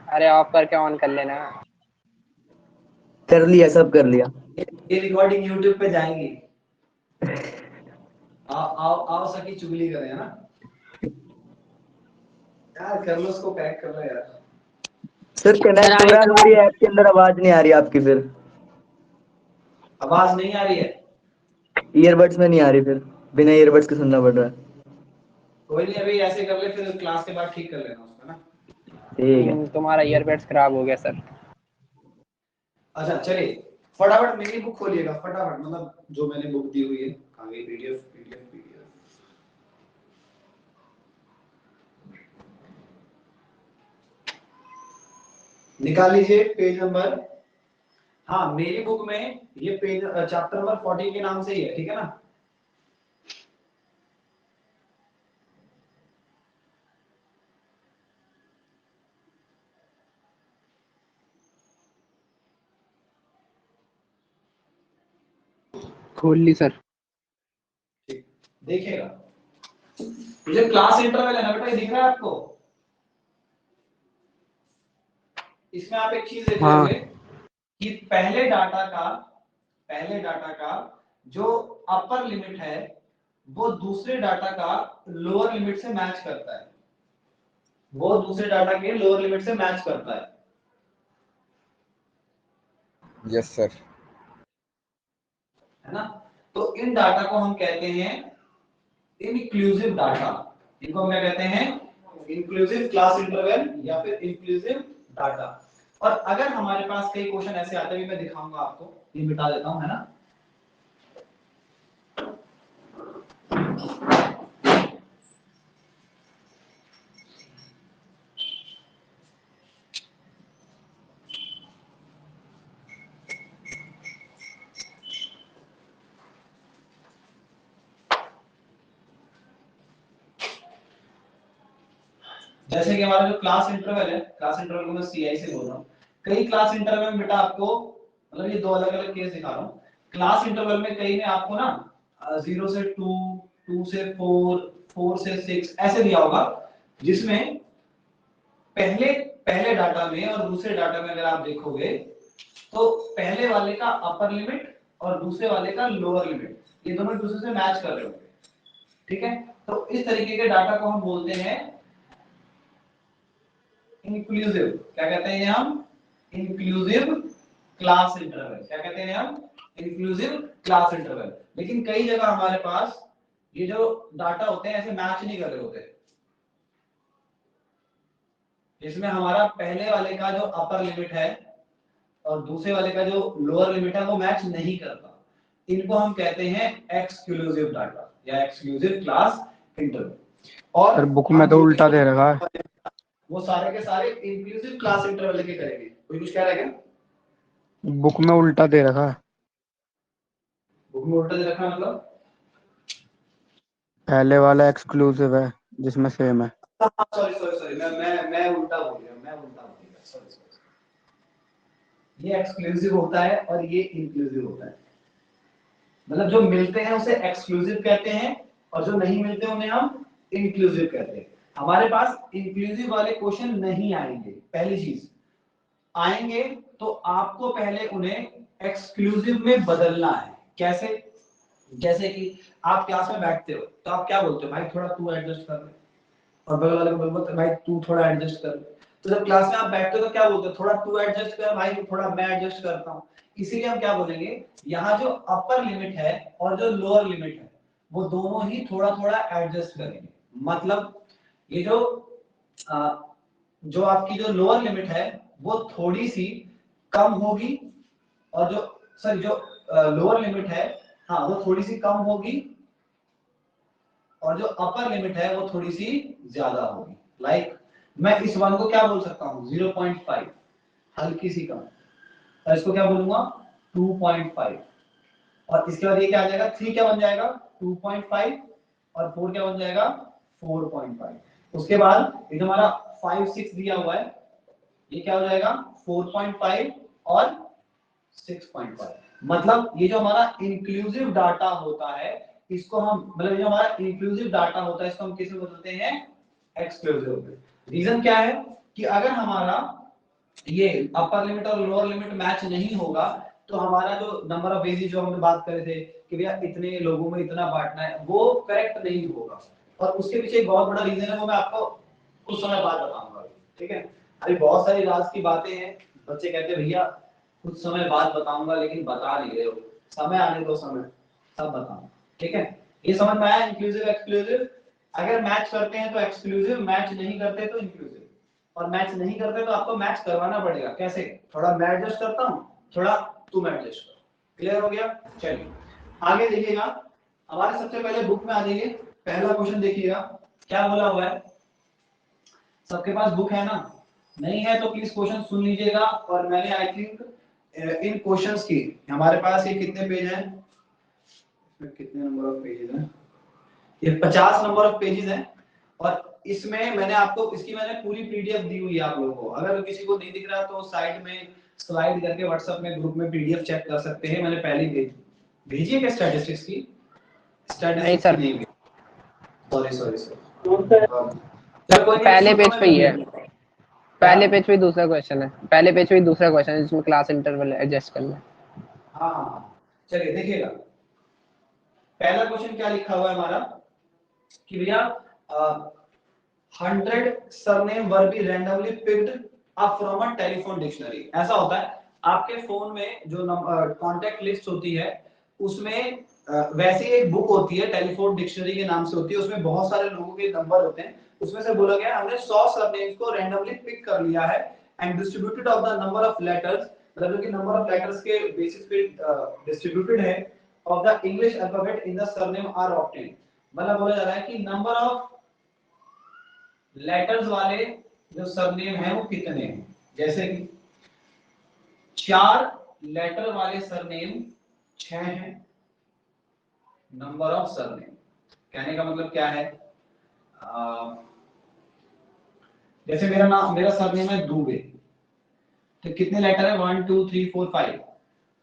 S4: अरे ऑफ करके ऑन कर लेना।
S5: कर लिया, सब कर लिया।
S1: ये रिकॉर्डिंग यूट्यूब पे जाएंगी। आओ आओ आओ सकी चुगली करें, है ना यार? कर लो उसको, पैक कर लो यार।
S5: सर कनेक्ट हो रहा है, हमारी ऐप के अंदर आवाज नहीं आ रही आपकी। फिर
S1: आवाज नहीं आ रही है?
S5: ईयरबड्स में नहीं आ रही, फिर बिना ईयरबड्स के सुनना पड़ रहा है।
S1: कोई नहीं, अभी ऐसे कर ले, फिर क्लास के बाद ठीक कर लेना उसको ना।
S5: ठीक है।
S4: तुम्हारा ईयरबड्स खराब हो गया सर।
S1: अच्छा चलिए फटाफट मेरी बुक खोलिएगा, फटाफट, मतलब जो मैंने बुक दी हुई है। कहाँ गई? PDF PDF PDF. निकाल लीजिए पेज नंबर। हाँ मेरी बुक में ये पेज चैप्टर नंबर 40 के नाम से ही है, ठीक है ना?
S3: खोल ली सर।
S1: ठीक देखिएगा, ये क्लास इंटरवल है ना बेटा, ये दिख रहा है आपको? इसमें आप एक चीज देख रहे
S3: हाँ।
S1: होंगे कि पहले डाटा का जो अपर लिमिट है वो दूसरे डाटा का लोअर लिमिट से मैच करता है, वो दूसरे डाटा के लोअर लिमिट से मैच करता है।
S2: Yes sir.
S1: है ना? तो इन डाटा को हम कहते हैं इंक्लूसिव डाटा। इनको हम क्या कहते हैं? इंक्लूसिव क्लास इंटरवल या फिर इंक्लूसिव डाटा। और अगर हमारे पास कई क्वेश्चन ऐसे आते हैं, मैं दिखाऊंगा आपको, ये मिटा देता हूं, है ना? जैसे कि हमारा जो क्लास इंटरवल है, क्लास इंटरवल को मैं सीआई से बोल रहा हूँ। कई क्लास इंटरवल में बेटा आपको, मतलब ये दो अलग अलग केस दिखा रहा हूँ। क्लास इंटरवल में कई में आपको ना 0 से 2, 2 से 4, 4 से 6 ऐसे दिया होगा, जिसमें पहले डाटा में और दूसरे डाटा में अगर आप देखोगे तो पहले वाले का अपर लिमिट और दूसरे वाले का लोअर लिमिट, ये दोनों दूसरे से मैच कर रहे होंगे, ठीक है? तो इस तरीके के डाटा को हम बोलते हैं इंक्लूसिव। क्या कहते हैं हम? Inclusive class interval. क्या कहते हैं हम? Inclusive class interval. लेकिन कई जगह हमारे पास ये जो डाटा होते हैं ऐसे मैच नहीं कर रहे होते, इसमें हमारा पहले वाले का जो अपर लिमिट है और दूसरे वाले का जो लोअर लिमिट है वो मैच नहीं करता। इनको हम कहते हैं एक्सक्लूसिव डाटा या एक्सक्लूसिव क्लास इंटरवल। और
S3: सर बुक में तो उल्टा दे रखा है।
S1: वो सारे के सारे इंक्लूसिव क्लास इंटरवल लेके करेंगे। कोई कुछ कह रहा है क्या?
S3: बुक में उल्टा दे रखा है।
S1: बुक में उल्टा दे रखा है मतलब?
S3: पहले वाला एक्सक्लूसिव है जिसमें सेम है।
S1: सॉरी सॉरी सॉरी, मैं उल्टा बोल गया, सॉरी। ये एक्सक्लूसिव होता है और ये इंक्लूसिव होता है। मतलब जो मिलते हैं उसे एक्सक्लूसिव कहते हैं और जो नहीं मिलते उन्हें हम इंक्लूसिव कहते हैं। हमारे पास इंक्लूसिव वाले क्वेश्चन नहीं आएंगे। पहली चीज, आएंगे तो आपको पहले उन्हें एक्सक्लूसिव में बदलना है। कैसे? जैसे कि आप क्लास में बैठते हो तो आप क्या बोलते हो, भाई थोड़ा तू एडजस्ट कर ले, और बगल वाले को बोलते हो भाई तू थोड़ा एडजस्ट कर ले। तो जब क्लास में आप बैठते हो तो क्या बोलते हो, थोड़ा तू एडजस्ट कर भाई, थोड़ा मैं एडजस्ट करता हूँ। इसीलिए हम क्या बोलेंगे, यहाँ जो अपर लिमिट है और जो लोअर लिमिट है वो दोनों ही थोड़ा थोड़ा एडजस्ट करेंगे। मतलब ये जो आपकी जो लोअर लिमिट है वो थोड़ी सी कम होगी, और जो लोअर लिमिट है हाँ वो थोड़ी सी कम होगी, और जो अपर लिमिट है वो थोड़ी सी ज्यादा होगी। लाइक मैं इस वन को क्या बोल सकता हूँ, 0.5, हल्की सी कम। और इसको क्या बोलूंगा, 2.5। और इसके बाद ये क्या आ जाएगा, 3 क्या बन जाएगा, 2.5, और 4 क्या बन जाएगा, 4.5। उसके बाद ये जो हमारा 5 6 दिया हुआ है ये क्या हो जाएगा, 4.5 और 6.5। मतलब ये जो हमारा इंक्लूसिव डाटा होता है इसको हम, मतलब जो हमारा इंक्लूसिव डाटा होता है इसको हम किसमें बदलते हैं, एक्सक्लूसिव में। रीजन क्या है कि अगर हमारा ये अपर लिमिट और लोअर लिमिट मैच नहीं होगा तो हमारा जो नंबर ऑफ बेसिस जो हमने बात करे थे कि भैया इतने लोगों में इतना बांटना है वो करेक्ट नहीं होगा। और उसके पीछे एक बहुत बड़ा रीजन है, वो मैं आपको कुछ समय बाद बताऊंगा। ठीक है, अभी बहुत सारी राज की बातें हैं, बच्चे कहते हैं भैया कुछ समय बाद बताऊंगा, लेकिन बता नहीं रहे हो, समय आने दो, समय सब बताऊंगा। ठीक है, ये समझ में आया इंक्लूसिव एक्सक्लूसिव? अगर मैच करते हैं तो एक्सक्लूसिव, मैच नहीं करते तो इंक्लूसिव। और मैच नहीं करते तो आपको मैच करवाना पड़ेगा। कैसे? थोड़ा मैं एडजस्ट करता हूं, थोड़ा तुम एडजस्ट करो। क्लियर हो गया? चलिए आगे देखिएगा, हमारे सबसे पहले बुक में आ जाइए। पहला क्वेश्चन देखिएगा क्या बोला हुआ है। सबके पास बुक है ना? नहीं है तो प्लीज क्वेश्चन सुन लीजिएगा। और मैंने आई थिंक इन क्वेश्चंस की, हमारे पास ये कितने पेज हैं, कितने नंबर ऑफ पेजेस हैं, ये 50 नंबर ऑफ पेजेस हैं। और इसमें मैंने आपको इसकी मैंने पूरी पीडीएफ दी हुई है आप लोगों को। अगर किसी को नहीं दिख रहा तो साइड में स्लाइड करके व्हाट्सएप में ग्रुप में पीडीएफ चेक कर सकते हैं। मैंने पहले भेजी है क्या स्टैटिस्टिक्स की?
S3: नहीं सर,
S1: सॉरी सॉरी
S7: सर
S3: पहले पेज पे ही है। पहले
S1: क्या?
S3: पेज पे दूसरा क्वेश्चन है, पहले पेज पे दूसरा क्वेश्चन है जिसमें क्लास इंटरवल एडजस्ट करना है।
S1: हाँ चलिए देखिएगा, पहला क्वेश्चन क्या लिखा हुआ है हमारा कि भैया 100 surname were be randomly picked up from a telephone dictionary. ऐसा होता है आपके फोन में जो कांटेक्ट लिस्ट होती है उसमें वैसे एक बुक होती है टेलीफोन डिक्शनरी के नाम से होती है, उसमें बहुत सारे लोगों के नंबर होते हैं। उसमें से बोला गया हमने 100 सरनेम्स को रैंडमली पिक कर लिया है and distributed of the number of letters, मतलब कि नंबर ऑफ लेटर्स के बेसिस पे डिस्ट्रीब्यूटेड है, of the English alphabet in the surname are obtained. मतलब बोला जा रहा है कि नंबर ऑफ लेटर्स वाले जो सरनेम है वो कितने हैं। जैसे कि 4 लेटर वाले सरनेम 6 हैं। नंबर ऑफ सरनेम कहने का मतलब क्या है, जैसे मेरा सरनेम है दुबे, तो कितने लेटर है, 1 2 3 4 5।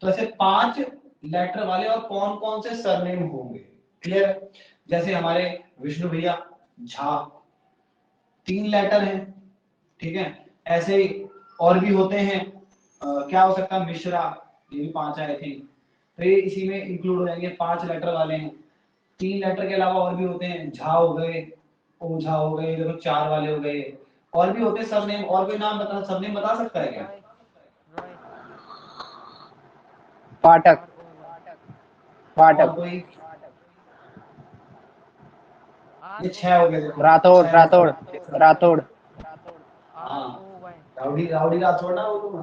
S1: तो ऐसे 5 लेटर वाले और कौन कौन से सरनेम होंगे। क्लियर? जैसे हमारे विष्णु भैया झा 3 लेटर हैं। ठीक है, ऐसे ही और भी होते हैं, क्या हो सकता है, मिश्रा, ये भी 5 है आई थिंक, तो ये इसी में इंक्लूड हो जाएंगे, 5 लेटर वाले हैं। 3 लेटर के अलावा और भी होते हैं, झा हो गए, ओझा हो गए, देखो 4 वाले हो गए, और भी होते हैं सरनेम। और कोई नाम बता, सरनेम बता सकता है क्या?
S4: रॉय
S3: पाठक,
S1: और कोई? ये 6 हो गए, देखो
S3: राठौड़
S1: 6
S3: राठौड़
S1: लेटर।
S3: राठौड़।
S1: हाँ राउडी राउडी राठौड़ ना वो तुम।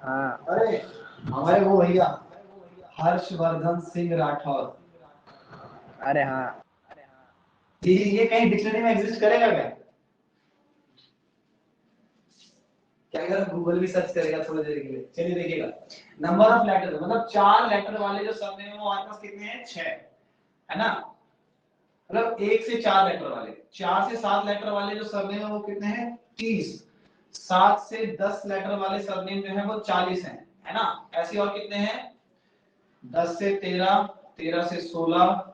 S3: हाँ
S1: अरे हमारे वो भैया हर्षवर्धन सिंह राठौर।
S3: अरे हाँ।
S1: ये कहीं डिक्शनरी में एग्जिस्ट करेगा क्या? क्या अगर गूगल भी सर्च करेगा थोड़ी देर के लिए? चलिए देखिएगा, नंबर ऑफ लेटर मतलब 4 लेटर वाले जो सरनेम है वो हमारे पास कितने हैं? 6 है ना। मतलब 1 से 4 लेटर वाले, 4 से 7 लेटर वाले जो सरनेम है वो कितने हैं? 30। 7 से 10 लेटर वाले सरनेम जो है वो 40 हैं, है ना। ऐसे और कितने हैं? 10 से 13, 13 से 16,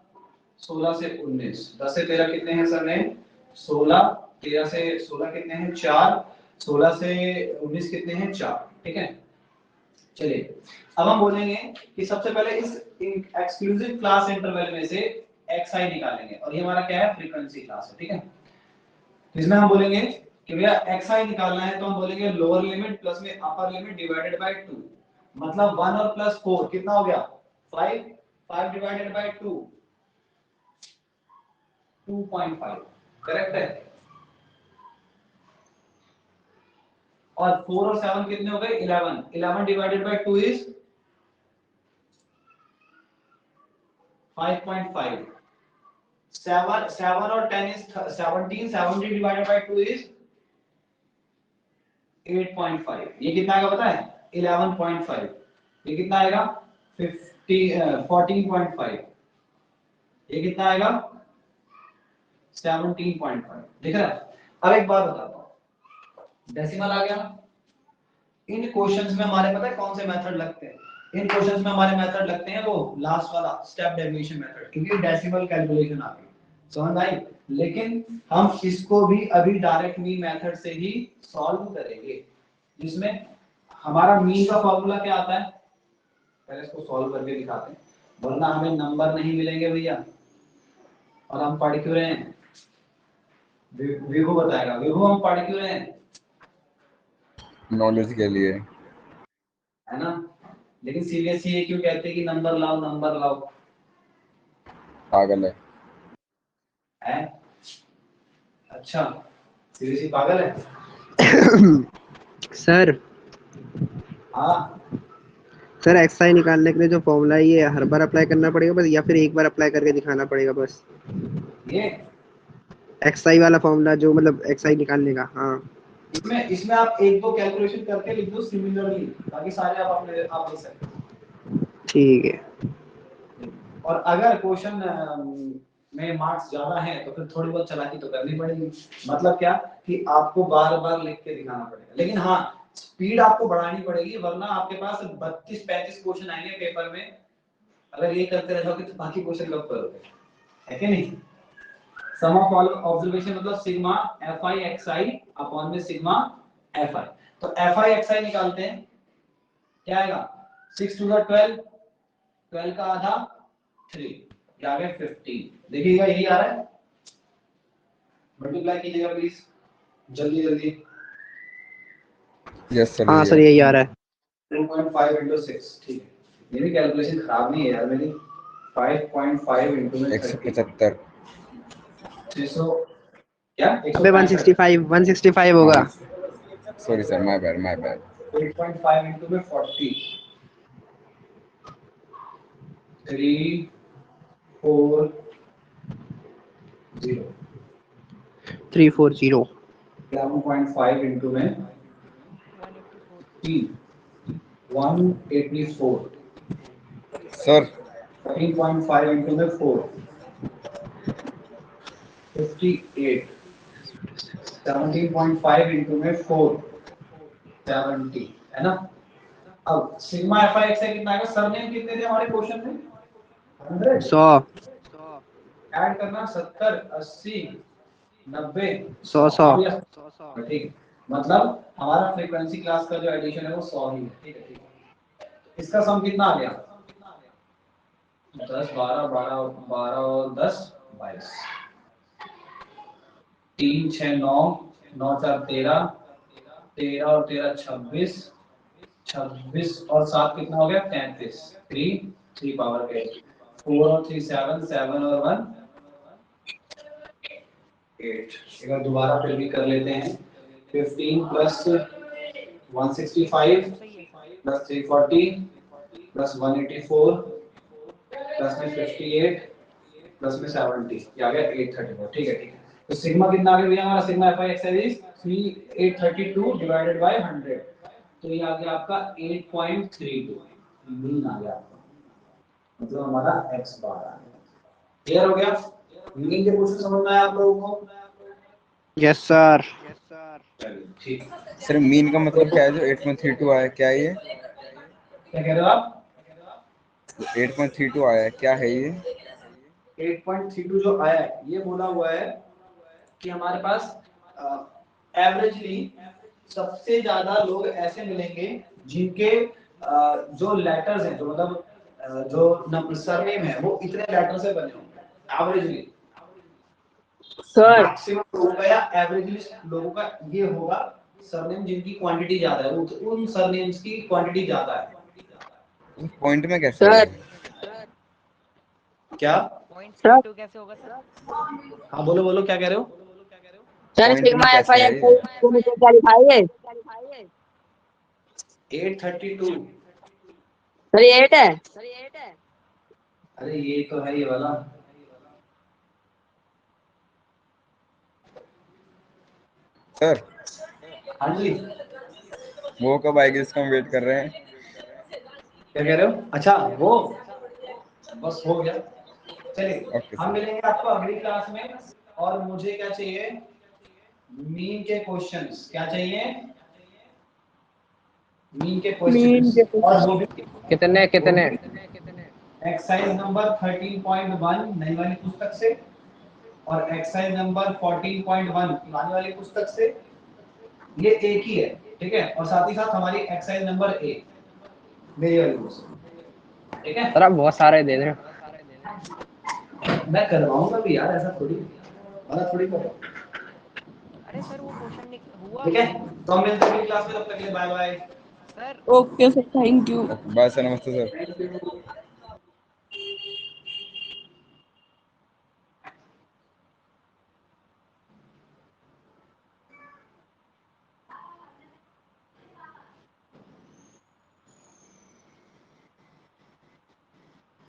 S1: 16 से 19। 10 से 13 कितने हैं सरनेम? 16। 13 से 16 कितने हैं? 4। 16 से 19 कितने हैं? 4। ठीक है, चलिए अब हम बोलेंगे कि सबसे पहले इस एक्सक्लूसिव क्लास इंटरवल में से xi निकालेंगे, और ये हमारा क्या है? फ्रीक्वेंसी क्लास है। ठीक है, इसमें हम बोलेंगे कि भैया xi निकालना है, तो हम बोलेंगे लोअर लिमिट प्लस में अपर लिमिट डिवाइडेड बाय 2। मतलब 1 और प्लस 4 कितना हो गया? 5। 5 डिवाइडेड बाय 2 2.5, करेक्ट है। और 4 और 7 कितने हो गए? 11। 11 डिवाइडेड बाय 2 इज 5.5। 7 और 10 is 17। 70 divided by 2 is 8.5। ये कितना आएगा पता है? 11.5। ये कितना आएगा? 14.5। ये कितना आएगा? 17.5। देख रहा है? अब एक बात बताता हूँ, डेसिमल आ गया। इन क्वेश्चंस में हमारे पता है कौन से मेथड लगते हैं? इन क्वेश्चंस में हमारे मेथड लगते हैं वो लास्ट वाला स्टेप डेविएशन मेथड, क्योंकि डेसिमल कैलकुलेशन आ गई, समझ आई। लेकिन हम इसको भी अभी डायरेक्ट मीन मेथड से ही सॉल्व करेंगे, जिसमें हमारा मीन का फॉर्मूला क्या आता है? पहले इसको सॉल्व करके दिखाते हैं, वरना हमें नंबर नहीं मिलेंगे भैया। और हम पढ़ क्यों रहे हैं? विभू बताएगा। विभू हम पढ़ क्यों रहे हैं?
S2: नॉलेज के लिए।
S1: है ना। लेकिन सीरियसली ये क्यों कहते हैं कि नंबर लाओ नंबर लाओ?
S2: पागल है।
S1: है? अच्छा, सीरियसली पागल है?
S3: सर
S1: हाँ,
S3: सर एक्सआई निकालने के लिए जो फॉर्मूला है ये हर बार अप्लाई करना पड़ेगा बस, या फिर एक बार अप्लाई करके दिखाना पड़ेगा बस?
S1: ये
S3: एक्सआई वाला फॉर्मूला जो मतलब एक्सआई निकालने का। हाँ
S1: इसमें इसमें आप एक दो कैलकुलेशन करके लिख दो सिमिलरली, बाकी सारे आप लिख सकते
S3: ठीक है।
S1: हो। और अगर क्वेश्चन में मार्क्स ज्यादा हैं तो फिर थोड़ी बहुत चालाकी तो करनी पड़ेगी। मतलब क्या कि आपको बार बार लिख के दिखाना पड़ेगा, लेकिन हाँ स्पीड आपको बढ़ानी पड़ेगी, वरना आपके पास 32-35 क्वेश्चन आएंगे पेपर में। अगर ये करते रह जाओगे तो बाकी क्वेश्चन कब करोगे? है कि नहीं। सम ऑफ ऑल ऑब्जर्वेशन मतलब सिग्मा fi xi अपॉन में सिग्मा fi। तो fi xi निकालते हैं, क्या आएगा? 6 टू द 12, 12 का आधा 3, ये आ गया 15। देखिएगा यही आ रहा है, मल्टीप्लाई कीजिएगा प्लीज जल्दी जल्दी।
S2: यस सर,
S3: हाँ
S2: ये
S3: सर
S2: है।
S3: यही आ रहा है।
S1: 2.5 into 6, ठीक है। ये भी कैलकुलेशन खराब नहीं है यार मेरी। 5.5 into में 30,
S2: 175।
S1: 600 क्या
S3: अबे
S1: 165।
S3: 165 होगा।
S2: हाँ sorry sir, my bad my bad.
S1: 8.5 into में 40, 3 4 0।
S3: 340।
S1: 11.5 into में
S4: 184।
S1: 184।
S2: सर
S1: 13.5 into में 4, 58। 17.5 into में 4, 70, है ना। अब सिग्मा एफ आई एक्स कितना आएगा? सरनेम कितने थे हमारे क्वेश्चन में? 100।
S3: 100
S1: ऐड करना 70 80 90
S3: 100
S1: 100।
S3: 100।
S1: हाँ भैया, ठीक है। मतलब हमारा फ्रीक्वेंसी क्लास का जो एडिशन है वो 100 ही है। ठीक है, ठीक है। इसका सम कितना आ गया? 10 12 12 12 और 10 22। 3 6 9 9 4 13, 13 और 13 26, 26 और 7 कितना हो गया? 33। 3 3 पावर 8, 4 और 3 7, 7 और 1 8। एक बार दोबारा फिर भी कर लेते हैं। 15 प्लस 165
S4: सही है।
S1: प्लस 340 प्लस 184 प्लस में 58 प्लस में 70 ये आ गया 834। ठीक है ठीक है। तो सिग्मा कितना आ गया भैया हमारा? Sigma F I x is 3832 divided by 100, तो ये आ गया आपका 8.32 मीन आ गया आपका, मतलब हमारा x बार आ गया। क्लियर हो गया? मीन के क्वेश्चन समझ में आया आप लोगों को?
S3: Yes sir.
S1: चलिए ठीक।
S2: सर मीन का मतलब क्या है जो 8.32 आया, क्या है ये?
S1: क्या कह रहे हो आप?
S2: 8.32 आया है, क्या है ये?
S1: 8.32 जो आया है ये बोला हुआ है कि हमारे पास एवरेजली सबसे ज्यादा लोग ऐसे मिलेंगे जिनके जो लेटर्स हैं, जो मतलब जो सरनेम है वो इतने लेटर से बने होंगे एवरेजली।
S5: सर
S1: मैक्सिमम लोगों का या एवरेजली लोगों का ये होगा सरनेम जिनकी क्वांटिटी ज्यादा है, उन सरनेम्स की क्वांटिटी ज्यादा है।
S2: पॉइंट में कैसे
S5: सर
S2: होगा?
S1: क्या?
S4: पॉइंट
S5: सर
S4: टू कैसे होगा सर?
S1: हाँ बोलो बोलो क्या कह रहे हो?
S5: सर
S2: पॉइंट में
S5: सिग्मा एफ
S2: कैसे
S5: आई
S2: है
S5: एक्स
S2: ये?
S5: को मुझे क्या लिखा है?
S1: 832।
S5: सर ये 8 है।
S1: अरे ये तो है ये वाला।
S2: सर
S1: हाँ जी
S2: वो कब आएगी इसका हम वेट कर रहे हैं।
S1: क्या कह रहे हो? अच्छा वो बस हो गया। चलिए
S2: ओके
S1: हम
S2: सर।
S1: मिलेंगे आपको अगली क्लास में। और मुझे क्या चाहिए? मीन के क्वेश्चंस। क्या चाहिए? मीन के क्वेश्चंस। और वो भी
S3: कितने कितने?
S1: एक्सरसाइज नंबर 13.1 नई वाली पुस्तक से और एक्सरसाइज नंबर 14.1 पुरानी वाली पुस्तक से। ये एक ही है, ठीक है? और साथ ही साथ हमारी एक्सरसाइज नंबर 1 मेरी वाली पुस्तक, ठीक है?
S3: सर आप बहुत सारे दे रहे हो।
S1: मैं करवाऊंगा भी यार, ऐसा थोड़ी वाला थोड़ी कर।
S4: अरे सर वो क्वेश्चन हुआ।
S1: ठीक है, तो हम मिलते हैं अगली क्लास में, तब तक के लिए bye bye.
S4: Sir
S6: okay sir, thank you.
S2: Bye sir, नमस्ते सर।
S1: Thank you.